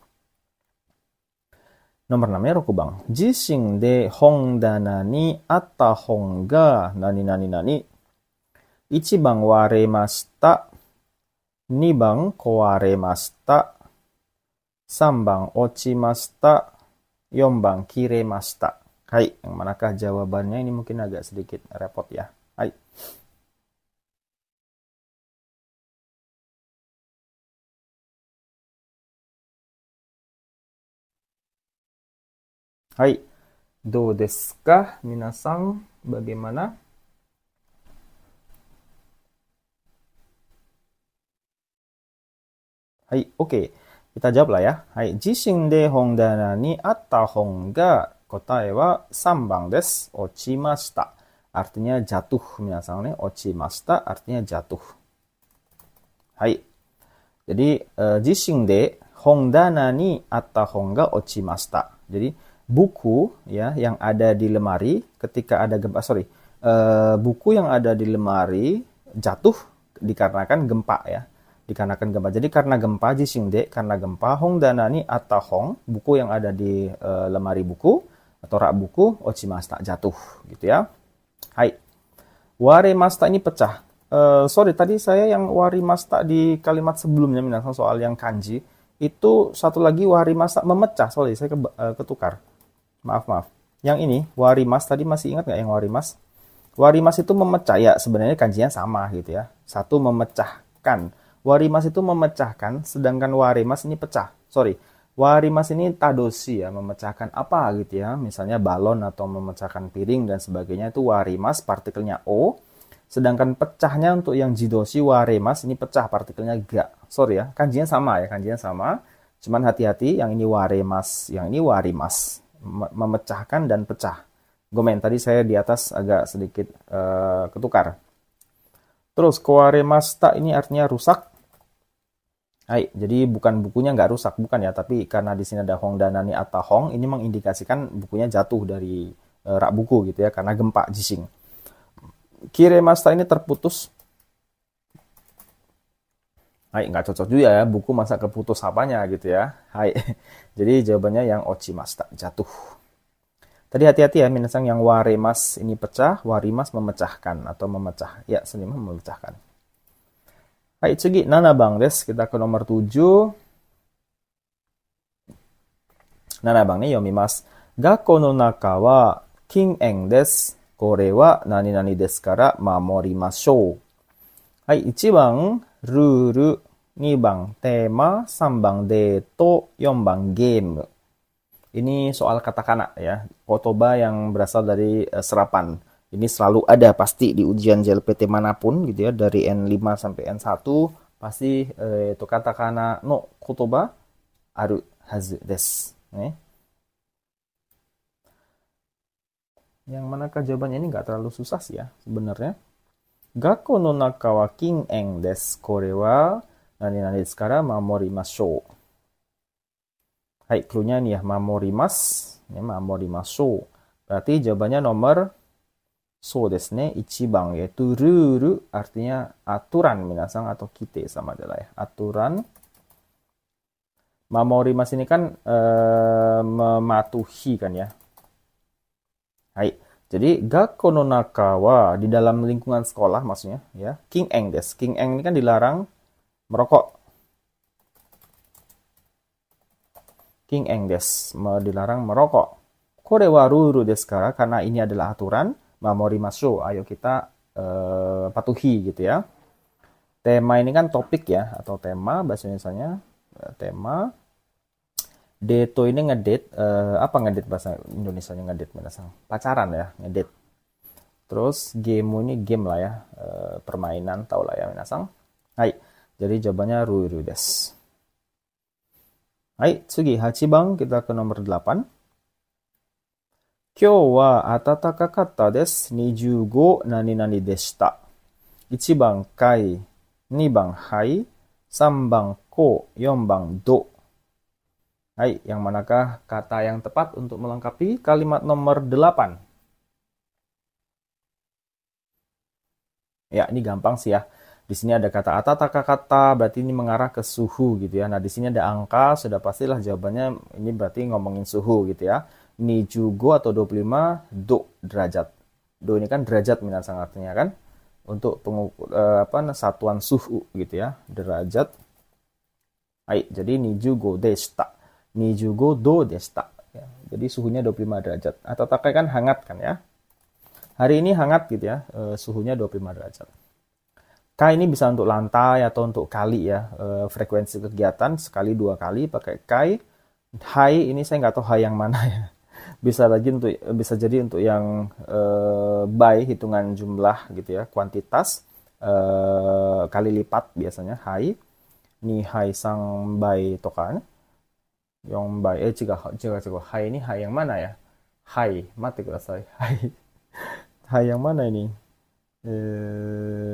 Nomor 6-nya rokubang. Jishin de hongdana ni atta hong ga nani nani nani. 1番割れました。2番壊れました。3番落ちました。4番切れました。Hai, yang manakah jawabannya? Ini mungkin agak sedikit repot ya. Hai. Hai, do desu ka? Minasang, bagaimana? Hai, oke. Kita jawab lah ya. Hai, jishin de hongdana ni atta hong ga kotae wa 3番desu. Ochimashita. Artinya jatuh, minasang ne. Ochimashita artinya jatuh. Hai. Jadi, jishin de hongdana ni atta hong ga ochimashita. Jadi, buku ya yang ada di lemari ketika ada gempa, buku yang ada di lemari jatuh dikarenakan gempa ya, dikarenakan gempa. Jadi karena gempa, jishinde karena gempa, hongdana ni atta hong, buku yang ada di lemari buku atau rak buku, ochimashita jatuh gitu ya. Hai, waremashita ini pecah. Tadi saya yang warimashita di kalimat sebelumnya minasang soal yang kanji itu satu lagi warimashita memecah. Saya ketukar. Maaf. Yang ini, warimas, tadi masih ingat nggak yang warimas? Warimas itu memecah, ya sebenarnya kanjinya sama gitu ya. Satu memecahkan. Warimas itu memecahkan, sedangkan warimas ini pecah. Warimas ini tadoshi ya, memecahkan apa gitu ya. Misalnya balon atau memecahkan piring dan sebagainya itu warimas, partikelnya O. Sedangkan pecahnya untuk yang jidoshi, warimas, ini pecah, partikelnya ga. Ya, kanjinya sama ya, Cuman hati-hati, yang ini warimas, yang ini warimas. Memecahkan dan pecah. Gomen, tadi saya di atas agak sedikit ketukar. Terus, kowaremashita ini artinya rusak. Hai, jadi bukan bukunya nggak rusak, bukan ya. Tapi karena di sini ada hongdana ni atta hong, ini mengindikasikan bukunya jatuh dari rak buku gitu ya, karena gempa jishin. Kiremashita ini terputus. Hai, nggak cocok juga ya, buku masa keputus apanya gitu ya. Hai, jadi jawabannya yang ochimashita, jatuh. Tadi hati-hati ya, minasang yang waremas ini pecah, warimas memecahkan atau memecah. Ya, seniman memecahkan. Hai, tsugi, 7 desu. Kita ke nomor 7. 7 ni yomimasu. Gakko no naka wa kin-en desu. Kore wa nani nani desu kara mamorimashou. Hai, 1番ルール、2番テーマ、3番デート、4番ゲーム。Ini soal katakana ya, kotoba yang berasal dari serapan. Ini selalu ada pasti di ujian JLPT manapun gitu ya, dari N5 sampai N1 pasti itu katakana no kotoba aru hazu desu. Yang manakah jawabannya? Ini nggak terlalu susah sih ya sebenarnya. Gakko no naka wa kin-en desu. Kore wa nani-nani desu kara mamorimashou. Hai, clue-nya nih ya, mamorimasu. Ya, mamorimashou. Berarti jawabannya nomor so desu ne, ichiban, yaitu ruru artinya aturan minasang atau kite sama adalah ya. Aturan. Mamorimasu ini kan mematuhi kan ya. Hai. Jadi gakko no naka wa di dalam lingkungan sekolah maksudnya ya. Kin-en desu. Kin-en ini kan dilarang merokok. Kin-en desu, dilarang merokok. Kore wa ruru desu kara, karena ini adalah aturan. Mamorimashou, ayo kita patuhi gitu ya. Tema ini kan topik ya, atau tema bahasa Indonesianya. Tema. Deto ini ngedate, apa ngedate bahasa Indonesianya ngedate? Pacaran ya, ngedate. Terus game ini game lah ya, permainan tau lah ya minasang. Hai, jadi jawabannya ruru desu. Hai, tsugi 8 番 kita ke nomor 8. Kyou wa atatakatta desu. 25 nani nani deshita. 1 番 kai, 2 番 hai, 3 番 ko, 4 番 do. Hai, yang manakah kata yang tepat untuk melengkapi kalimat nomor 8? Ya, ini gampang sih ya. Di sini ada kata atataka kata, berarti ini mengarah ke suhu gitu ya. Nah, di sini ada angka, sudah pastilah jawabannya ini berarti ngomongin suhu gitu ya. Nijugo atau 25 do derajat. Do ini kan derajat minasang artinya kan. Untuk satuan suhu gitu ya, derajat. Hai, jadi nijugo deshita. Nijugo do deshita. Ya, jadi suhunya 25 derajat. Atataka kan hangat kan ya. Hari ini hangat gitu ya, suhunya 25 derajat. K ini bisa untuk lantai atau untuk kali ya, frekuensi kegiatan sekali 2 kali pakai kai. Hai ini saya nggak tahu hai yang mana ya. Bisa jadi untuk yang by hitungan jumlah gitu ya, kuantitas kali lipat biasanya hai. Ni hai sang by tokan. Yang by jika hai ini hai yang mana ya? Hai, mate kudasai. Hai yang mana ini?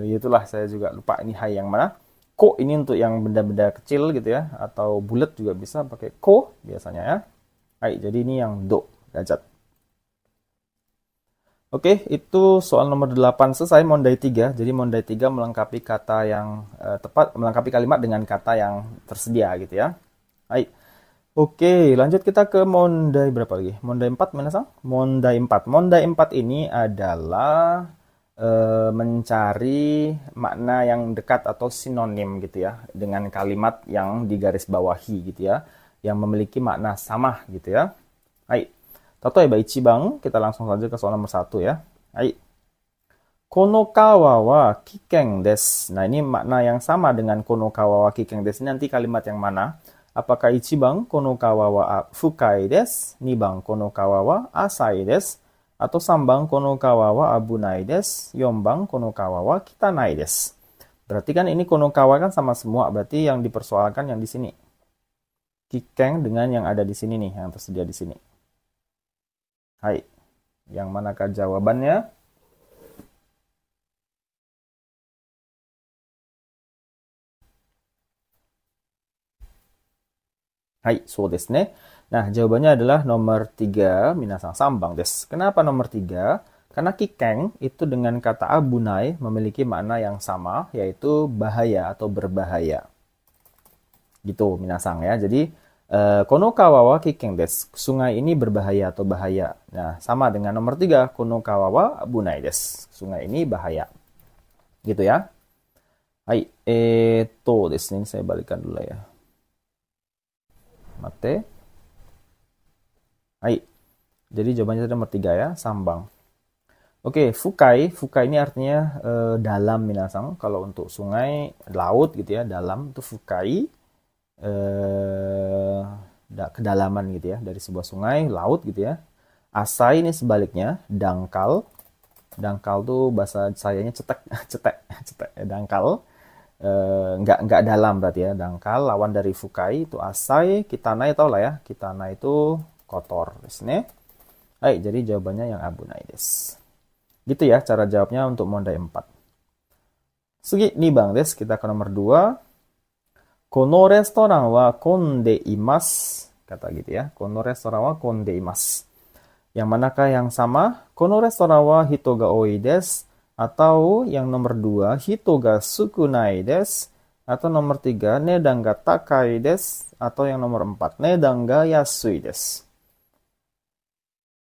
Itulah saya juga lupa ini hai yang mana. Ko ini untuk yang benda-benda kecil gitu ya, atau bulat juga bisa pakai ko biasanya ya. Hai, jadi ini yang do derajat. Oke, itu soal nomor 8 selesai. Mondai 3. Jadi mondai 3 melengkapi kata yang tepat, melengkapi kalimat dengan kata yang tersedia gitu ya. Hai. Oke, lanjut kita ke mondai berapa lagi? Mondai 4 mana sang? Mondai 4. Mondai 4 ini adalah mencari makna yang dekat atau sinonim gitu ya dengan kalimat yang digarisbawahi gitu ya, yang memiliki makna sama gitu ya. Hai. Tatoeba 1 bang, kita langsung saja ke soal nomor 1 ya. Hai. Kono kawa wa kiken desu. Nah, ini makna yang sama dengan kono kawa wa kiken desu. Nanti kalimat yang mana? Apakah 1 bang kono kawa wa fukai desu, 2 bang kono kawa wa asai desu, atau 3 bang kono kawa wa abunai desu, 4 bang kono kawa wa kitanai desu. Berarti kan ini kono kawa kan sama semua, berarti yang dipersoalkan yang di sini. Kiken dengan yang ada di sini nih, yang tersedia di sini. Hai. Yang manakah jawabannya? Hai, so desu ne. Nah, jawabannya adalah nomor 3, minasang sambang desu. Kenapa nomor 3? Karena kiken itu dengan kata abunai memiliki makna yang sama, yaitu bahaya atau berbahaya. Gitu, minasang ya. Jadi, kono kawa wa kiken desu. Sungai ini berbahaya atau bahaya. Nah, sama dengan nomor 3, kono kawa wa abunai desu. Sungai ini bahaya. Gitu ya. Hai, desu. Ini saya balikan dulu ya. Mate. Hai. Jadi jawabannya nomor 3 ya, sambang. Oke, fukai. Fukai ini artinya dalam minasang. Kalau untuk sungai, laut gitu ya, dalam itu fukai. Kedalaman gitu ya, dari sebuah sungai, laut gitu ya. Asai ini sebaliknya, dangkal. Dangkal tuh bahasa sayanya cetek, cetek, cetek, dangkal. Nggak dalam berarti ya. Dangkal lawan dari fukai itu asai, kitanai tau lah ya. Kitanai itu kotor. Disini. Hai, jadi jawabannya yang abunai desu. Gitu ya cara jawabnya untuk mondai 4. Sugi, nih bang des, kita ke nomor 2. Kono restoran wa konde imasu. Kata gitu ya. Kono restoran wa konde imasu. Yang manakah yang sama? Kono restoran wa hito ga oi desu. Atau yang nomor 2, hito ga sukunai desu. Atau nomor 3, nedang ga takai desu. Atau yang nomor 4, nedang ga yasui desu.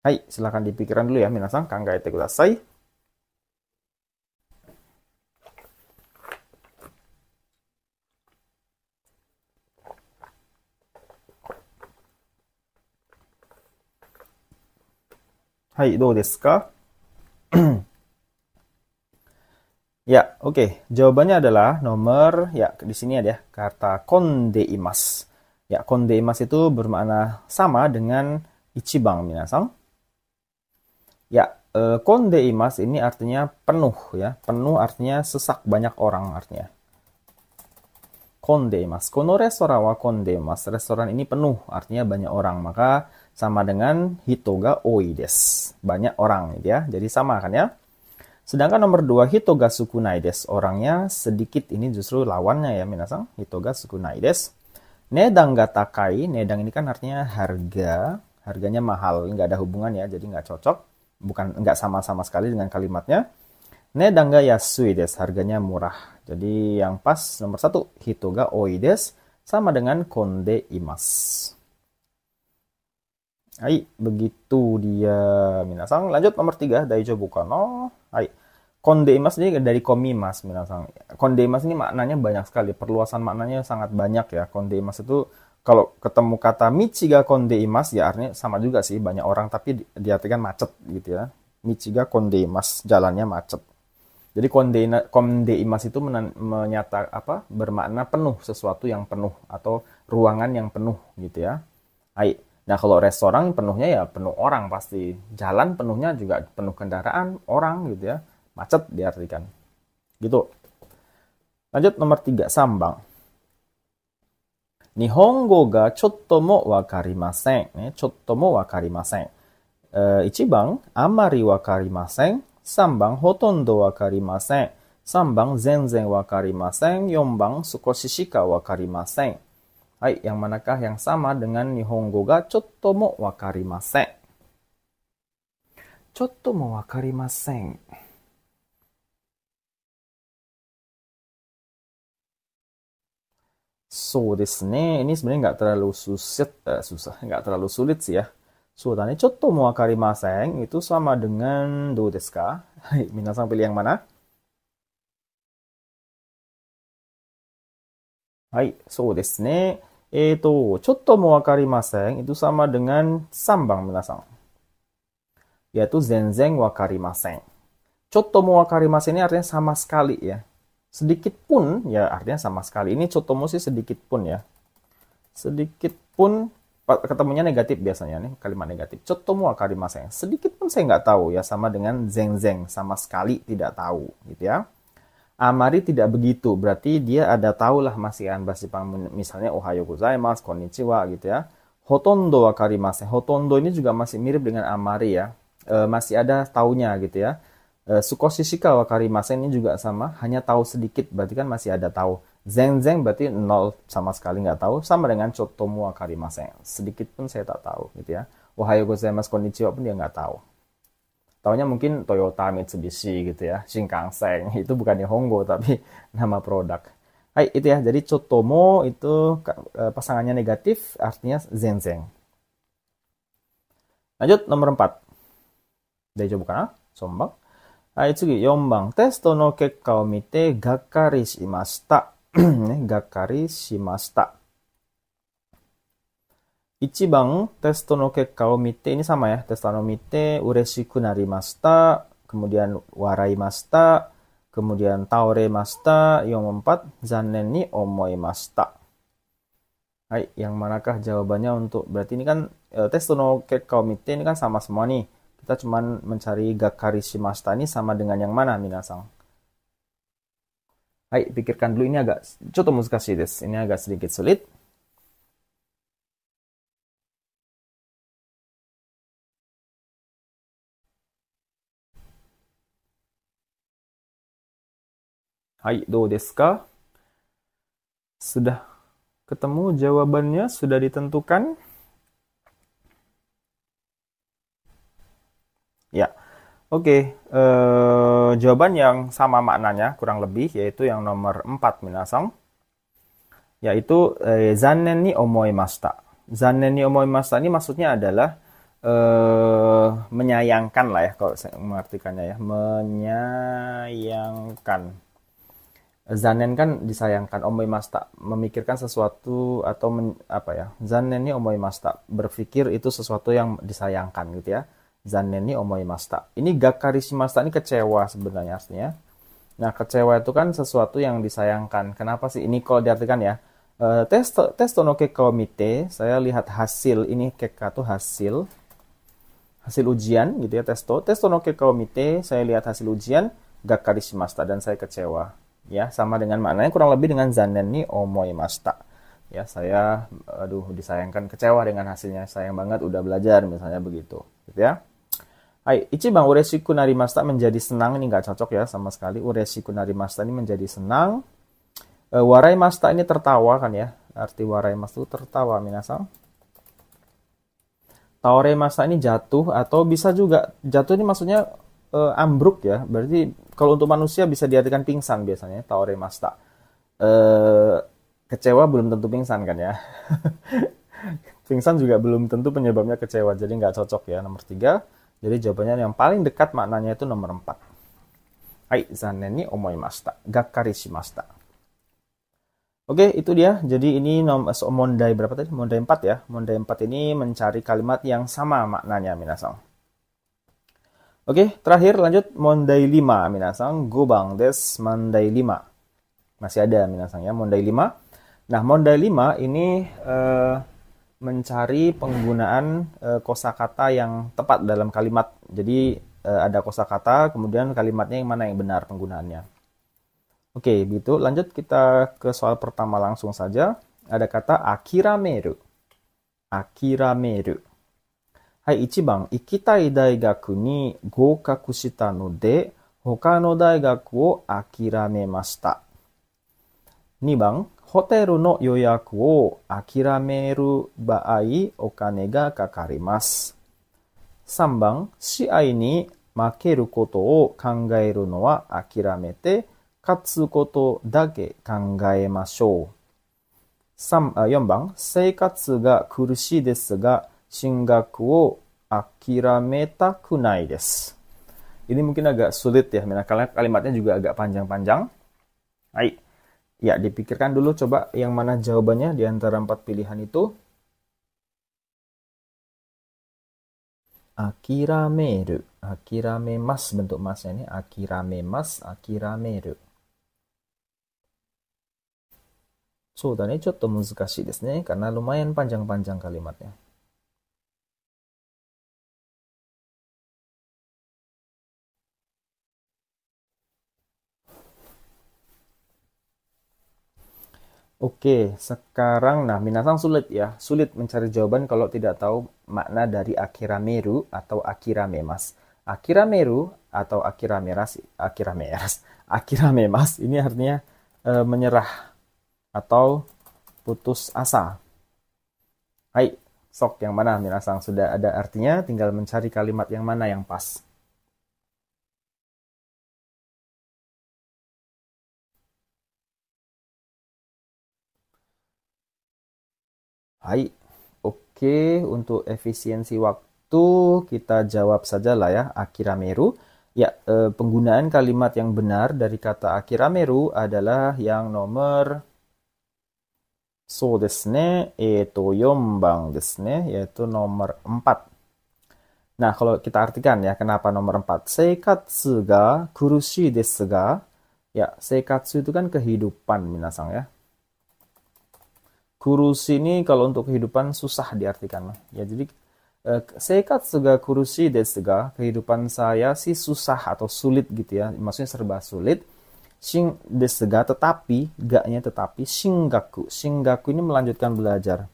Hai, silakan dipikirkan dulu ya, minasan. Kangaete kudasai. Hai, do desu ka? Ya, oke. Jawabannya adalah nomor, ya di sini ada ya, kata konde imas. Ya, konde imas itu bermakna sama dengan ichibang, minasan. Ya, konde imas ini artinya penuh ya. Penuh artinya sesak, banyak orang artinya. Konde imas. Kono restoran wa konde imas. Restoran ini penuh, artinya banyak orang. Maka sama dengan hito ga oi desu. Banyak orang gitu ya. Jadi sama kan ya. Sedangkan nomor 2, hito ga sukunai desu. Orangnya sedikit, ini justru lawannya ya minasan. Hito ga sukunai desu. Nedang ga takai. Nedang ini kan artinya harga. Harganya mahal. Nggak ada hubungan ya, jadi nggak cocok. Nggak sama-sama sekali dengan kalimatnya. Nedang ga yasui desu. Harganya murah. Jadi yang pas nomor 1, hito ga oi desu. Sama dengan konde imasu. Hai, begitu dia minasan. Lanjut nomor 3, daijoubu kano? Hai. Kondeimas ini dari komimas minasan. Kondeimas ini maknanya banyak sekali, perluasan maknanya sangat banyak ya. Kondeimas itu kalau ketemu kata michiga kondeimas ya artinya sama juga sih, banyak orang tapi diartikan macet gitu ya. Michiga kondeimas, jalannya macet. Jadi kondeimas itu menyata apa? Bermakna penuh, sesuatu yang penuh atau ruangan yang penuh gitu ya. Hai. Nah, kalau restoran penuhnya ya penuh orang pasti. Jalan penuhnya juga penuh kendaraan, orang gitu ya. Macet diartikan. Gitu. Lanjut nomor 3, sambang. Nihongo ga chotto mo wakarimasen. Chotto mo wakarimasen. Ichibang, amari wakarimasen. Sambang, hotondo wakarimasen. Sambang, zenzen wakarimasen. Yombang, sukoshi shika wakarimasen. Hai, yang manakah yang sama dengan Nihongo ga chotto mo wakarimasen? Chotto mo wakarimasen. So desu ne. Ini sebenarnya nggak terlalu nggak terlalu sulit sih ya. So da ne, chotto mo wakarimasen itu sama dengan do desu ka? Hai, minasan pilih yang mana? Hai, so desu ne. Chotto mo wakarimasen itu sama dengan sambang minasan. Yaitu zenzen wakarimasen. Chotto mo wakarimasen ini artinya sama sekali ya. Sedikit pun, ya artinya sama sekali. Ini chotomo sih sedikit pun ya. Sedikit pun, ketemunya negatif biasanya nih, kalimat negatif. Chotomo wakarimasen. Sedikit pun saya nggak tahu ya, sama dengan zeng-zeng, sama sekali tidak tahu gitu ya. Amari tidak begitu, berarti dia ada tahu lah masihan bahasa Jepang, misalnya ohayo gozaimasu, konnichiwa gitu ya. Hotondo wakarimasen. Hotondo ini juga masih mirip dengan amari ya. Masih ada taunya gitu ya. Sukoshi shika wakarimasen ini juga sama, hanya tahu sedikit, berarti kan masih ada tahu. Zenzen berarti nol, sama sekali nggak tahu, sama dengan chottomo wakarimasen. Sedikit pun saya tak tahu, gitu ya. Ohayo gozaimasu, konnichiwa pun dia nggak tahu. Taunya mungkin Toyota, Mitsubishi gitu ya, Shinkansen, itu bukan Nihongo, tapi nama produk. Hai, itu ya, jadi chottomo itu pasangannya negatif, artinya zenzen. Lanjut, nomor 4. Daijoubu kana? Sombang. はい、次、4番。テストの結果を見て、がっかりしました。ね、がっかりしました。1番、テストの結果を見て、ini sama ya, テストを見て、嬉しくなりました。kemudian, 笑いました。kemudian, 倒れました。4、4、残念に思いました。はい、yang manakah jawabannya untuk, berarti ini kan, テストの結果を見て, ini kan sama semua nih. Kita cuman mencari gakkari shimashita ini sama dengan yang mana, minasang? Hai, pikirkan dulu, ini agak choto muzukashii desu. Ini agak sedikit sulit. Hai, do desu ka? Sudah ketemu jawabannya? Sudah ditentukan? Ya. Oke, jawaban yang sama maknanya kurang lebih yaitu yang nomor 4, minasang. Yaitu zannen ni omoimashita. Zannen ni omoimashita ini maksudnya adalah menyayangkan lah ya kalau saya mengartikannya ya, menyayangkan. Zanen kan disayangkan, omoimashita memikirkan sesuatu atau apa ya? Zanen ni omoimashita, berpikir itu sesuatu yang disayangkan gitu ya. Zanen ni omoimashita. Ini gakkari shimashita ini kecewa sebenarnya aslinya. Nah, kecewa itu kan sesuatu yang disayangkan. Kenapa sih? Ini kalau diartikan ya, testo no kekka o mite, saya lihat hasil, ini kekka itu hasil ujian gitu ya, testo no kekka o mite, saya lihat hasil ujian, gakkari shimashita, dan saya kecewa. Ya, sama dengan maknanya kurang lebih dengan zanen ni omoimashita. Ya, saya disayangkan, kecewa dengan hasilnya, sayang banget udah belajar misalnya begitu, gitu ya. Hai, ichiban ureshiku narimashita, menjadi senang, ini nggak cocok ya sama sekali. Ureshiku narimashita ini menjadi senang. Waraimashita ini tertawa kan ya. Arti waraimashita itu tertawa, minasang. Taoremashita ini jatuh, atau bisa juga jatuh ini maksudnya ambruk ya. Berarti kalau untuk manusia bisa diartikan pingsan biasanya, taoremashita. Kecewa belum tentu pingsan kan ya. Pingsan juga belum tentu penyebabnya kecewa, jadi nggak cocok ya nomor 3. Jadi jawabannya yang paling dekat maknanya itu nomor 4. Hai, zanen ni omoimashita. Gakkari shimashita. Oke, itu dia. Jadi ini mondai berapa tadi? Mondai 4 ya. Mondai 4 ini mencari kalimat yang sama maknanya, minasang. Oke, terakhir lanjut mondai 5, minasang. Gobang des, mondai 5. Masih ada, minasang ya, mondai 5. Nah, mondai 5 ini mencari penggunaan kosakata yang tepat dalam kalimat. Jadi ada kosakata, kemudian kalimatnya yang mana yang benar penggunaannya. Oke, begitu. Lanjut kita ke soal pertama langsung saja. Ada kata akirameru. Akirameru. Hai, ichiban, ikitai daigaku ni goukaku shita no de, hoka no daigaku o akiramemashita. 2番、ホテルの予約を諦める場合、お金がかかります。3番、試合に負けることを考えるのは諦めて、勝つことだけ考えましょう。4番、生活が苦しいですが、進学を諦めたくないです。Ini mungkin agak sulit ya, karena kalimatnya juga agak panjang-panjang. Hai. Ya, dipikirkan dulu coba yang mana jawabannya di antara 4 pilihan itu. Akirameru, akiramemas bentuk masnya ini, akiramemas, akirameru. So, dan ini chotto muzukashii desu ne, karena lumayan panjang-panjang kalimatnya. Oke, sekarang nah minasang sulit ya. Sulit mencari jawaban kalau tidak tahu makna dari akirameru atau akiramemas. Akirameru atau akiramemas ini artinya menyerah atau putus asa. Hai, sok yang mana minasang sudah ada artinya, tinggal mencari kalimat yang mana yang pas. Hai, oke, untuk efisiensi waktu kita jawab saja lah ya, akirameru. Ya, penggunaan kalimat yang benar dari kata akirameru adalah yang nomor そうですね、4番ですね, yaitu nomor 4. Nah, kalau kita artikan ya, kenapa nomor 4? Seikatsu ga kurushii desu ga, ya, seikatsu itu kan kehidupan, minasang ya. Kurushi ini kalau untuk kehidupan susah diartikan. Ya, jadi Seikatsu ga kurushii desu ga, kehidupan saya sih susah atau sulit gitu ya. Maksudnya serba sulit. Shin desu ga, tetapi, ga-nya tetapi, shingaku. Shingaku ini melanjutkan belajar.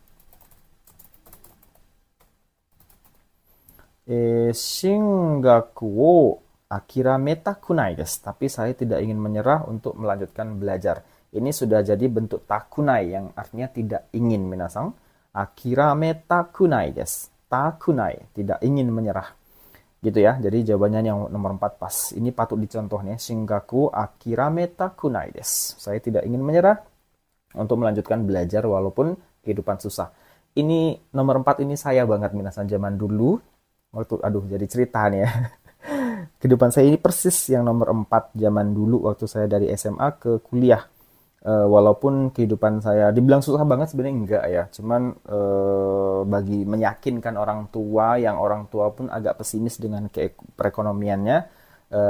Shingaku wo akirameta kunai desu. Tapi saya tidak ingin menyerah untuk melanjutkan belajar. Ini sudah jadi bentuk takunai yang artinya tidak ingin, minasang. Akirameta kunai desu. Takunai, tidak ingin menyerah. Gitu ya. Jadi jawabannya yang nomor 4 pas. Ini patut dicontoh nih. Shingaku akirameta kunai desu. Saya tidak ingin menyerah untuk melanjutkan belajar walaupun kehidupan susah. Ini nomor 4 ini saya banget, minasang, zaman dulu. Waktu, jadi cerita nih ya. Kehidupan saya ini persis yang nomor 4 zaman dulu waktu saya dari SMA ke kuliah. Walaupun kehidupan saya dibilang susah banget, sebenarnya enggak ya. Cuman bagi meyakinkan orang tua, yang orang tua pun agak pesimis dengan perekonomiannya,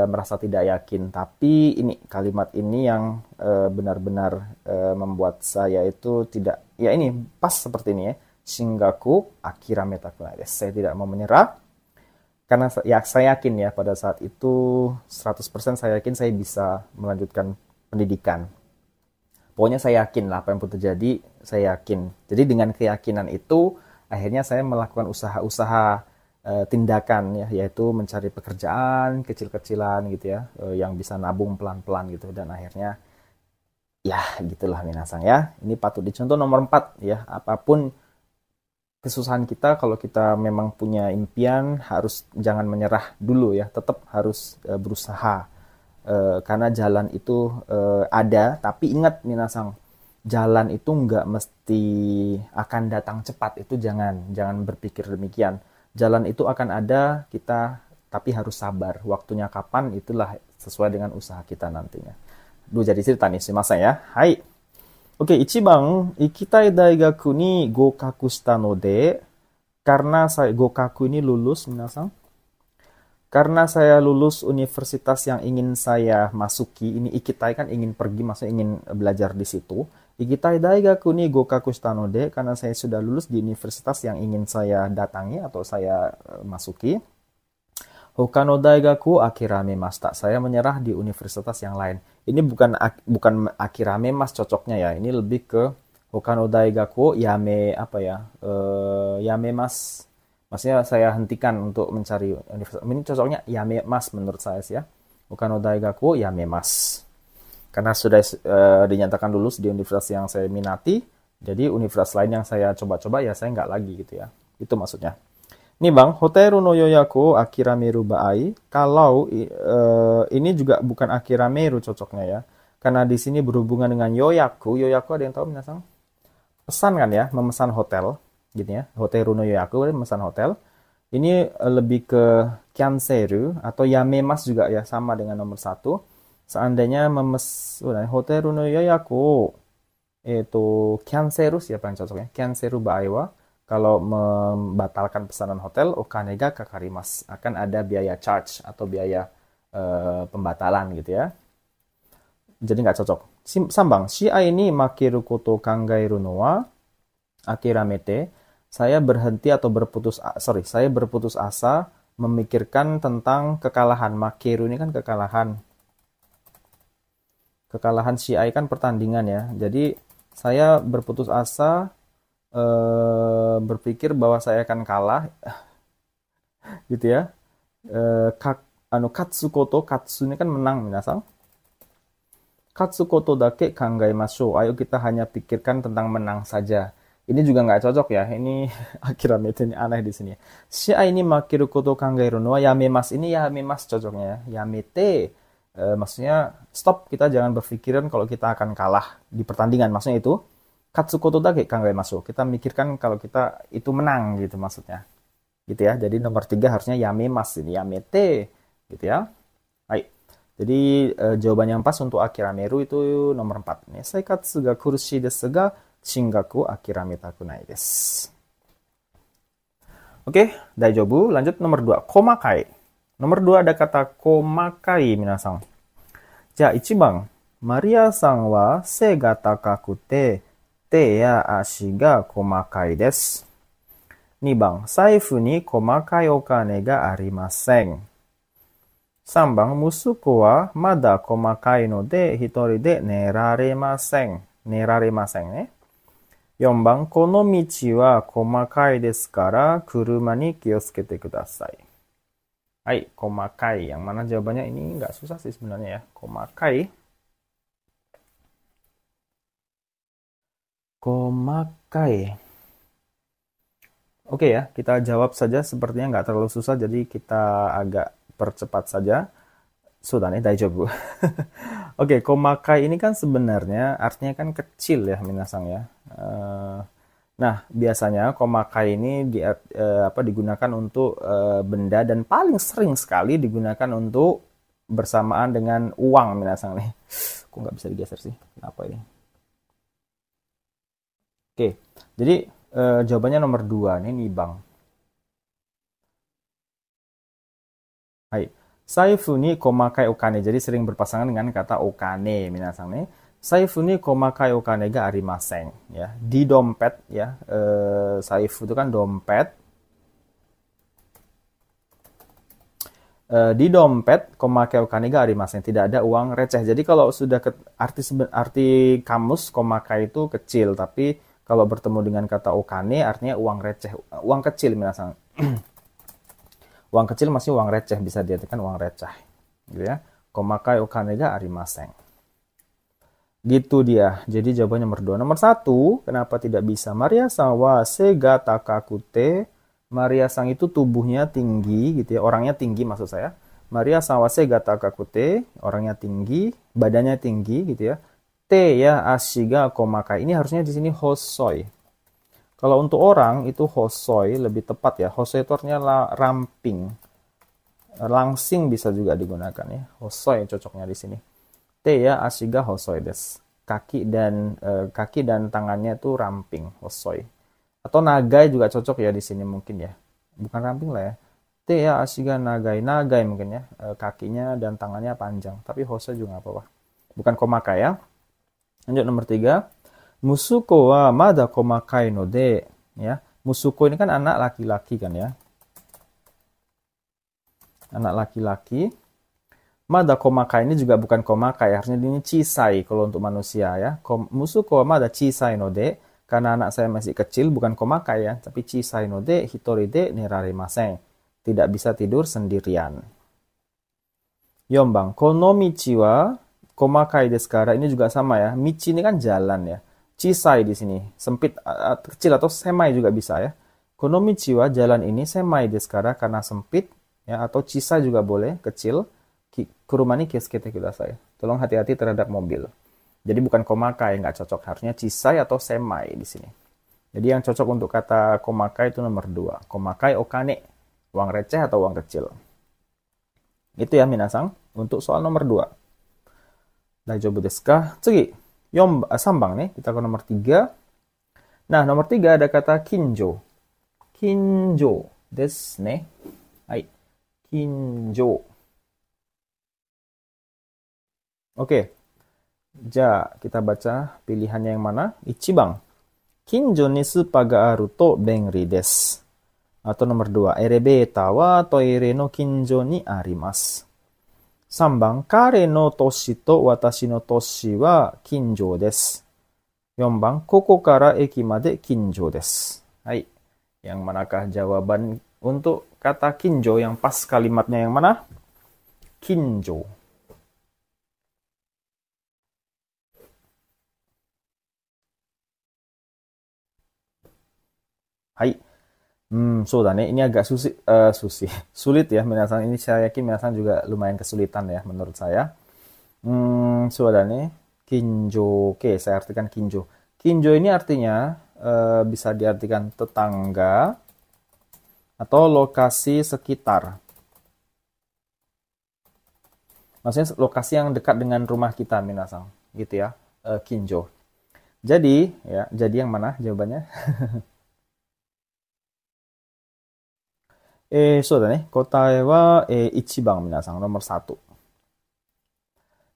merasa tidak yakin. Tapi ini kalimat ini yang benar-benar membuat saya itu tidak, ya ini pas seperti ini ya. Shingaku akirameta kunai desu. Saya tidak mau menyerah. Karena ya saya yakin ya pada saat itu 100% saya yakin saya bisa melanjutkan pendidikan. Pokoknya saya yakin lah apa yang pun terjadi, saya yakin. Jadi dengan keyakinan itu akhirnya saya melakukan usaha-usaha tindakan ya, yaitu mencari pekerjaan kecil-kecilan gitu ya, yang bisa nabung pelan-pelan gitu, dan akhirnya ya gitulah minasang ya. Ini patut dicontoh nomor 4 ya, apapun kesusahan kita, kalau kita memang punya impian, harus jangan menyerah dulu ya, tetap harus berusaha. Karena jalan itu ada, tapi ingat minasang, jalan itu nggak mesti akan datang cepat, itu jangan berpikir demikian. Jalan itu akan ada, kita tapi harus sabar. Waktunya kapan, itulah sesuai dengan usaha kita nantinya. Jadi cerita nih, sumimasen ya. Hai. Oke, 1番、行きたい大学に合格したので、karena saya gokaku ini lulus, minasang. Karena saya lulus universitas yang ingin saya masuki, ini ikitai kan ingin pergi, maksudnya ingin belajar di situ. Ikitai daigaku ni gokaku shita no de, karena saya sudah lulus di universitas yang ingin saya datangi atau saya masuki. Hoka no daigaku akiramemashita. Saya menyerah di universitas yang lain. Ini bukan akirame mas cocoknya ya. Ini lebih ke Hoka no daigaku yame yame mas. Maksudnya saya hentikan untuk mencari universitas. Ini cocoknya yame mas menurut saya sih ya. Hoka no daigaku yame mas. Karena sudah dinyatakan lulus di universitas yang saya minati. Jadi universitas lain yang saya coba-coba ya saya nggak lagi gitu ya. Itu maksudnya. Nih bang, hoteru no yoyaku akirameru baai. Kalau ini juga bukan akirameru cocoknya ya. Karena di sini berhubungan dengan yoyaku. Yoyaku ada yang tahu minasang? Pesan kan ya, memesan hotel. Gitu ya. Hoteru no yoyaku, memesan hotel. Ini lebih ke kyanseru atau yamemas juga ya. Sama dengan nomor 1. Seandainya hoteru no yoyaku kyanseru, siapa yang cocoknya? Kyanseru baai wa. Kalau membatalkan pesanan hotel, okane ga kakarimasu. Akan ada biaya charge atau biaya pembatalan gitu ya. Jadi nggak cocok. Sambang, shiai ni makiru koto kangairu no wa akiramete. Saya berhenti atau saya berputus asa memikirkan tentang kekalahan. Makiru ini kan kekalahan. Kekalahan shiai kan pertandingan ya. Jadi saya berputus asa berpikir bahwa saya akan kalah gitu ya. Katsu ini kan menang minasang. Katsu koto dake kangaimashou. Ayo kita hanya pikirkan tentang menang saja. Ini juga nggak cocok ya. Ini akiramete ini aneh di sini. Shiai ni makiru koto kangairu no yamemas. Ini yamemas cocoknya ya. Yamete maksudnya stop, kita jangan berpikiran kalau kita akan kalah di pertandingan. Maksudnya itu katsu koto dake kangaimashou. Kita mikirkan kalau kita itu menang gitu maksudnya. Gitu ya. Jadi nomor 3 harusnya yamemas ini, yamete gitu ya. Hai. Jadi jawaban yang pas untuk akirameru itu nomor 4. Saikatsu ga kurushii desu ga shingaku akirametaku nai desu. Oke, daijoubu. Lanjut nomor 2. Komakai. Nomor 2 ada kata komakai minasang. Ja, 1番. Maria さんは背が高くて手や足が細かいです。2番、財布に細かいお金がありません。3番、息子はまだ細かいので一人で寝られません。寝られませんね。4番、この道は細かいですから車に気をつけてください。Hai, komakai. Yang mana jawabannya ini nggak susah sih sebenarnya ya. Komakai. Komakai. Oke ya, kita jawab saja. Sepertinya nggak terlalu susah, jadi kita agak percepat saja. Sudah nih, daijoubu. Oke, komakai ini kan sebenarnya artinya kan kecil ya, minasang ya. Nah, biasanya komakai ini digunakan untuk benda dan paling sering sekali digunakan untuk bersamaan dengan uang, minasang nih. Kok nggak bisa digeser sih? Kenapa ini? Oke, jadi jawabannya nomor 2 nih, nibang. Hai, saifu ni komakai okane. Jadi sering berpasangan dengan kata okane, minasang nih. Saifu ni komakai okane ga arimasen, ya. Di dompet ya, saifu itu kan dompet. Di dompet komakai okane ga arimasen, tidak ada uang receh. Jadi kalau sudah arti kamus komakai itu kecil, tapi kalau bertemu dengan kata okane artinya uang receh, uang kecil minasan. Uang kecil masih uang receh, bisa diartikan uang receh, gitu ya. Komakai okane ga arimasen. Gitu dia. Jadi jawabannya nomor 2. Nomor 1, kenapa tidak bisa? Maria-san wa sega takakute. Maria-san itu tubuhnya tinggi, gitu ya. Orangnya tinggi maksud saya. Maria-san wa sega takakute. Orangnya tinggi, badannya tinggi, gitu ya. Te ya ashiga komakai. Ini harusnya di sini hosoi. Kalau untuk orang itu hosoi lebih tepat ya. Hosoi itu artinya ramping. Langsing bisa juga digunakan ya. Hosoi cocoknya di sini. Te ya ashiga hosoi desu. Kaki dan tangannya itu ramping, hosoi. Atau nagai juga cocok ya di sini mungkin ya. Bukan ramping lah ya. Te ya ashiga nagai, nagai mungkin ya. Kakinya dan tangannya panjang, tapi hosoi juga nggak apa-apa. Bukan komakai ya. Lanjut nomor 3. Musuko wa mada komakai no de, ya. Musuko ini kan anak laki-laki kan ya. Anak laki-laki. Mada komakai ini juga bukan komakai, harusnya ini chisai kalau untuk manusia ya. Musuko wa mada chisai no de, karena anak saya masih kecil, bukan komakai ya, tapi chisai no de hitori de neraremasen. Tidak bisa tidur sendirian. 4 bang, kono michi wa komakai desu kara. Ini juga sama ya. Michi ini kan jalan ya. Chisai di sini, sempit, kecil atau semai juga bisa ya. Kono michi wa jalan ini semai desu kara karena sempit ya, atau chisai juga boleh, kecil. Kurumani kiyoshikete kudasai. Tolong hati-hati terhadap mobil. Jadi bukan komakai, nggak cocok. Harusnya chisai atau semai di sini. Jadi yang cocok untuk kata komakai itu nomor 2. Komakai okane. Uang receh atau uang kecil. Itu ya minasang. Untuk soal nomor 2. Daijoubu desu ka? Tsugi. 3 bang nih. Kita ke nomor 3. Nah, nomor 3 ada kata kinjo. Kinjo desu ne. Hai. Kinjo. Oke. Ja, kita baca pilihannya yang mana? 1 bang. Kinjo ni supa ga aru to benri desu. Atau nomor 2. Elevator wa toire no kinjo ni arimasu. 3 bang. Kare no toshi to watashi no toshi wa kinjo desu. 4 bang. Koko kara eki made kinjo desu. Hai. Yang manakah jawaban untuk kata kinjo yang pas kalimatnya yang mana? Kinjo. Hai. Ini agak sulit ya, minasan. Ini saya yakin minasan juga lumayan kesulitan ya menurut saya. Kinjo. Oke, saya artikan kinjo. Kinjo ini artinya bisa diartikan tetangga atau lokasi sekitar. Maksudnya lokasi yang dekat dengan rumah kita, minasan. Gitu ya, kinjo. Jadi yang mana jawabannya? Kotae wa 1 bang, minasang, nomor 1.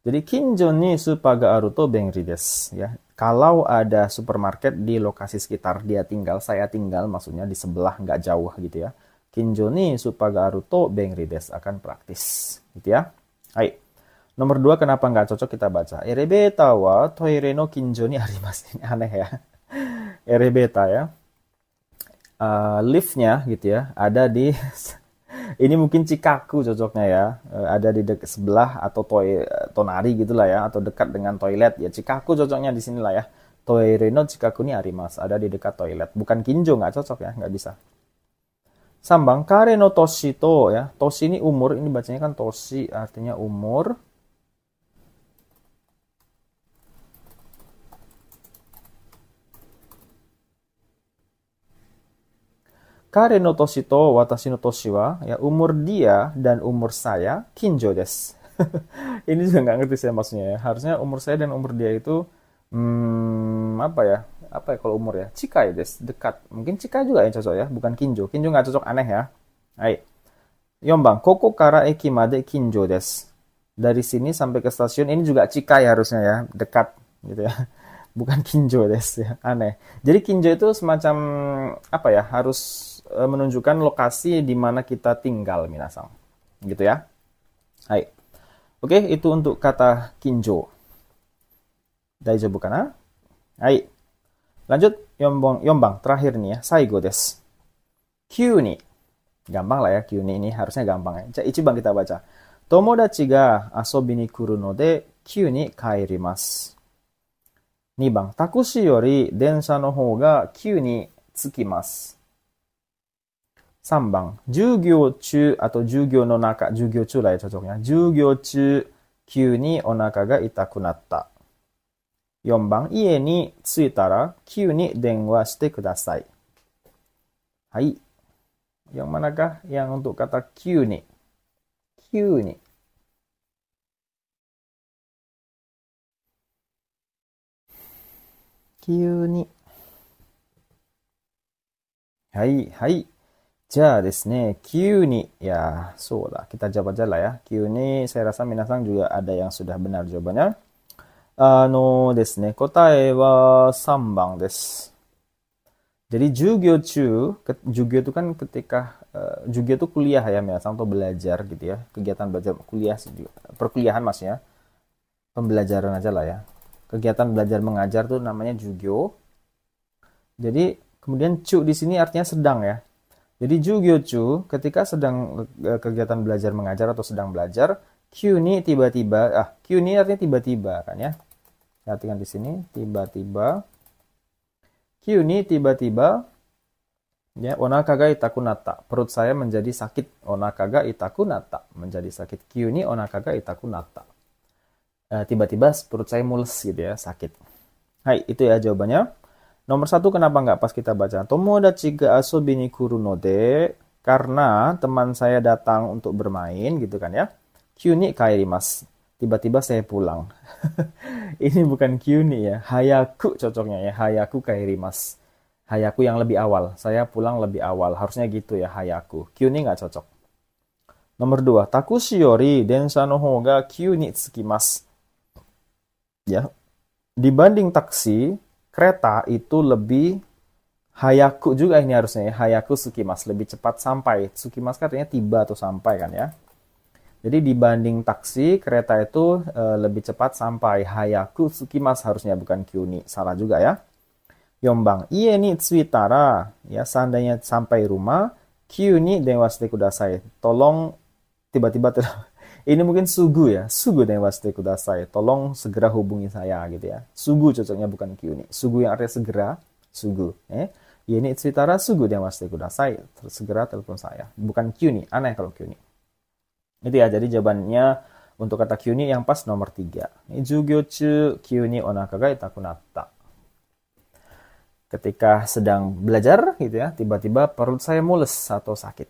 Jadi kinjo ni supa ga aru to benri desu ya. Kalau ada supermarket di lokasi sekitar dia tinggal, saya tinggal maksudnya di sebelah nggak jauh gitu ya. Kinjo ni supa ga aru to benri desu akan praktis gitu ya. Hai. Nomor 2 kenapa nggak cocok kita baca. Elevator wa toire no kinjo ni arimasu. Ini aneh ya. Elevator ya. Liftnya gitu ya ada di ini mungkin Cikaku cocoknya ya, ada di sebelah atau tonari gitulah ya, atau dekat dengan toilet ya. Cikaku cocoknya di sinilah ya. Toire no Cikaku ni arimasu, ada di dekat toilet. Bukan kinjo, nggak cocok ya, nggak bisa. Sambang kare no toshi to ya. Toshi ini umur, ini bacanya kan toshi artinya umur. Kare no toshi to watashi no toshi wa, ya umur dia dan umur saya kinjo desu. Ini juga nggak ngerti saya maksudnya ya. Harusnya umur saya dan umur dia itu apa ya? Apa ya kalau umur ya? Cikai desu, dekat. Mungkin cikai juga yang cocok ya, bukan kinjo. Kinjo nggak cocok, aneh ya. Hai. 4 bang, koko kara eki made kinjo desu. Dari sini sampai ke stasiun ini juga cikai harusnya ya, dekat gitu ya. Bukan kinjo desu ya, aneh. Jadi kinjo itu semacam apa ya? Harus menunjukkan lokasi di mana kita tinggal minasang. Gitu ya. Hai. Oke, itu untuk kata kinjo. Daijoubu kana? Hai. Lanjut, yombang terakhir nih ya, saigo desu. Kyū ni. Gampang lah ya, kyū ni ini harusnya gampang ya. Ichiban kita baca. Tomodachi ga asobi ni kuru no de kyū ni kaerimasu. 2番、タクシーより電車の方が急に着きます。3番、授業中、あと授業の中、授業中lah ya cocoknya. 授業中、急にお腹が痛くなった。4番、家に着いたら急に電話してください。はい。Yang manakah yang untuk kata Q ni? Q ni. Q ni. Hai, hai. じゃあですね、Q ni. Ya, so lah. Kita jawab aja lah ya. Q ni, saya rasa minasang juga ada yang sudah benar jawabannya. ですね、答えは3番です。Jadi jugyo chu, jugyo itu kan ketika jugyo itu kuliah ya, minasang atau belajar gitu ya, kegiatan belajar kuliah perkuliahan maksudnya, pembelajaran aja lah ya. Kegiatan belajar mengajar tuh namanya jugyo. Jadi kemudian chu di sini artinya sedang ya. Jadi jugyo chu ketika sedang kegiatan belajar mengajar atau sedang belajar, Q ni tiba-tiba, Q ni artinya tiba-tiba kan ya. Perhatikan di sini tiba-tiba. Q ni tiba-tiba ya, onaka ga itakunata, perut saya menjadi sakit. Onaka ga itakunata, menjadi sakit. Q ni onaka ga itakunata. Tiba-tiba perut saya mules gitu ya, sakit. Hai, itu ya jawabannya. Nomor 1 kenapa nggak pas kita baca? Tomodachi ga asobi ni kuru no de, karena teman saya datang untuk bermain gitu kan ya. Q ni kaerimasu. Tiba-tiba saya pulang. Ini bukan Q ni ya. Hayaku cocoknya ya. Hayaku kaerimasu. Hayaku yang lebih awal. Saya pulang lebih awal. Harusnya gitu ya, hayaku. Q ni nggak cocok. Nomor 2. Takushi yori densha no hou ga Q ni tsukimasu. Ya. Dibanding taksi, kereta itu lebih hayaku juga ini harusnya ya. Hayaku tsukimasu. Lebih cepat sampai. Tsukimasu artinya tiba atau sampai kan ya. Jadi dibanding taksi, kereta itu lebih cepat sampai. Hayaku tsukimasu harusnya, bukan Q ni. Salah juga ya. 4番, ie ni tsuitara, ya seandainya sampai rumah, Q ni denwa shite kudasai. Tolong tiba-tiba ini mungkin sugu ya. Sugu denwa shite kudasai. Tolong segera hubungi saya gitu ya. Sugu cocoknya, bukan Q ni. Sugu yang artinya segera, sugu. Ie ni tsuitara sugu denwa shite kudasai. Segera telepon saya. Bukan Q ni. Aneh kalau Q ni. Itu ya, jadi jawabannya untuk kata Q ni yang pas nomor 3. Jugyo chu Q ni onaka ga itakunatta. Ketika sedang belajar gitu ya, tiba-tiba perut saya mules atau sakit.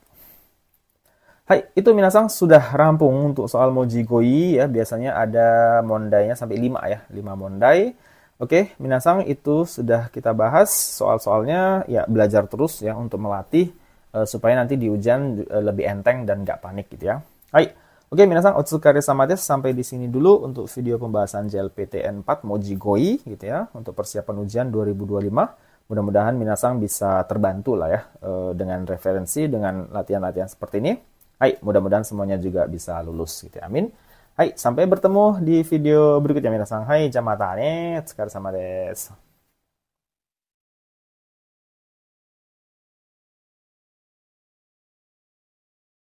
Hai, itu minasang sudah rampung untuk soal mojigoi ya. Biasanya ada mondainya sampai 5 ya, 5 mondai. Oke, minasang itu sudah kita bahas soal-soalnya ya, belajar terus ya untuk melatih supaya nanti di ujian lebih enteng dan nggak panik gitu ya. Hai, Oke, minasan, otsukare sama desu. Sampai di sini dulu untuk video pembahasan JLPTN 4 Moji Goi gitu ya, untuk persiapan ujian 2025. Mudah-mudahan minasan bisa terbantu lah ya dengan referensi, dengan latihan-latihan seperti ini. Hai, mudah-mudahan semuanya juga bisa lulus gitu ya. Amin. Hai, sampai bertemu di video berikutnya minasan. Hai, jamata ne. Otsukare sama desu.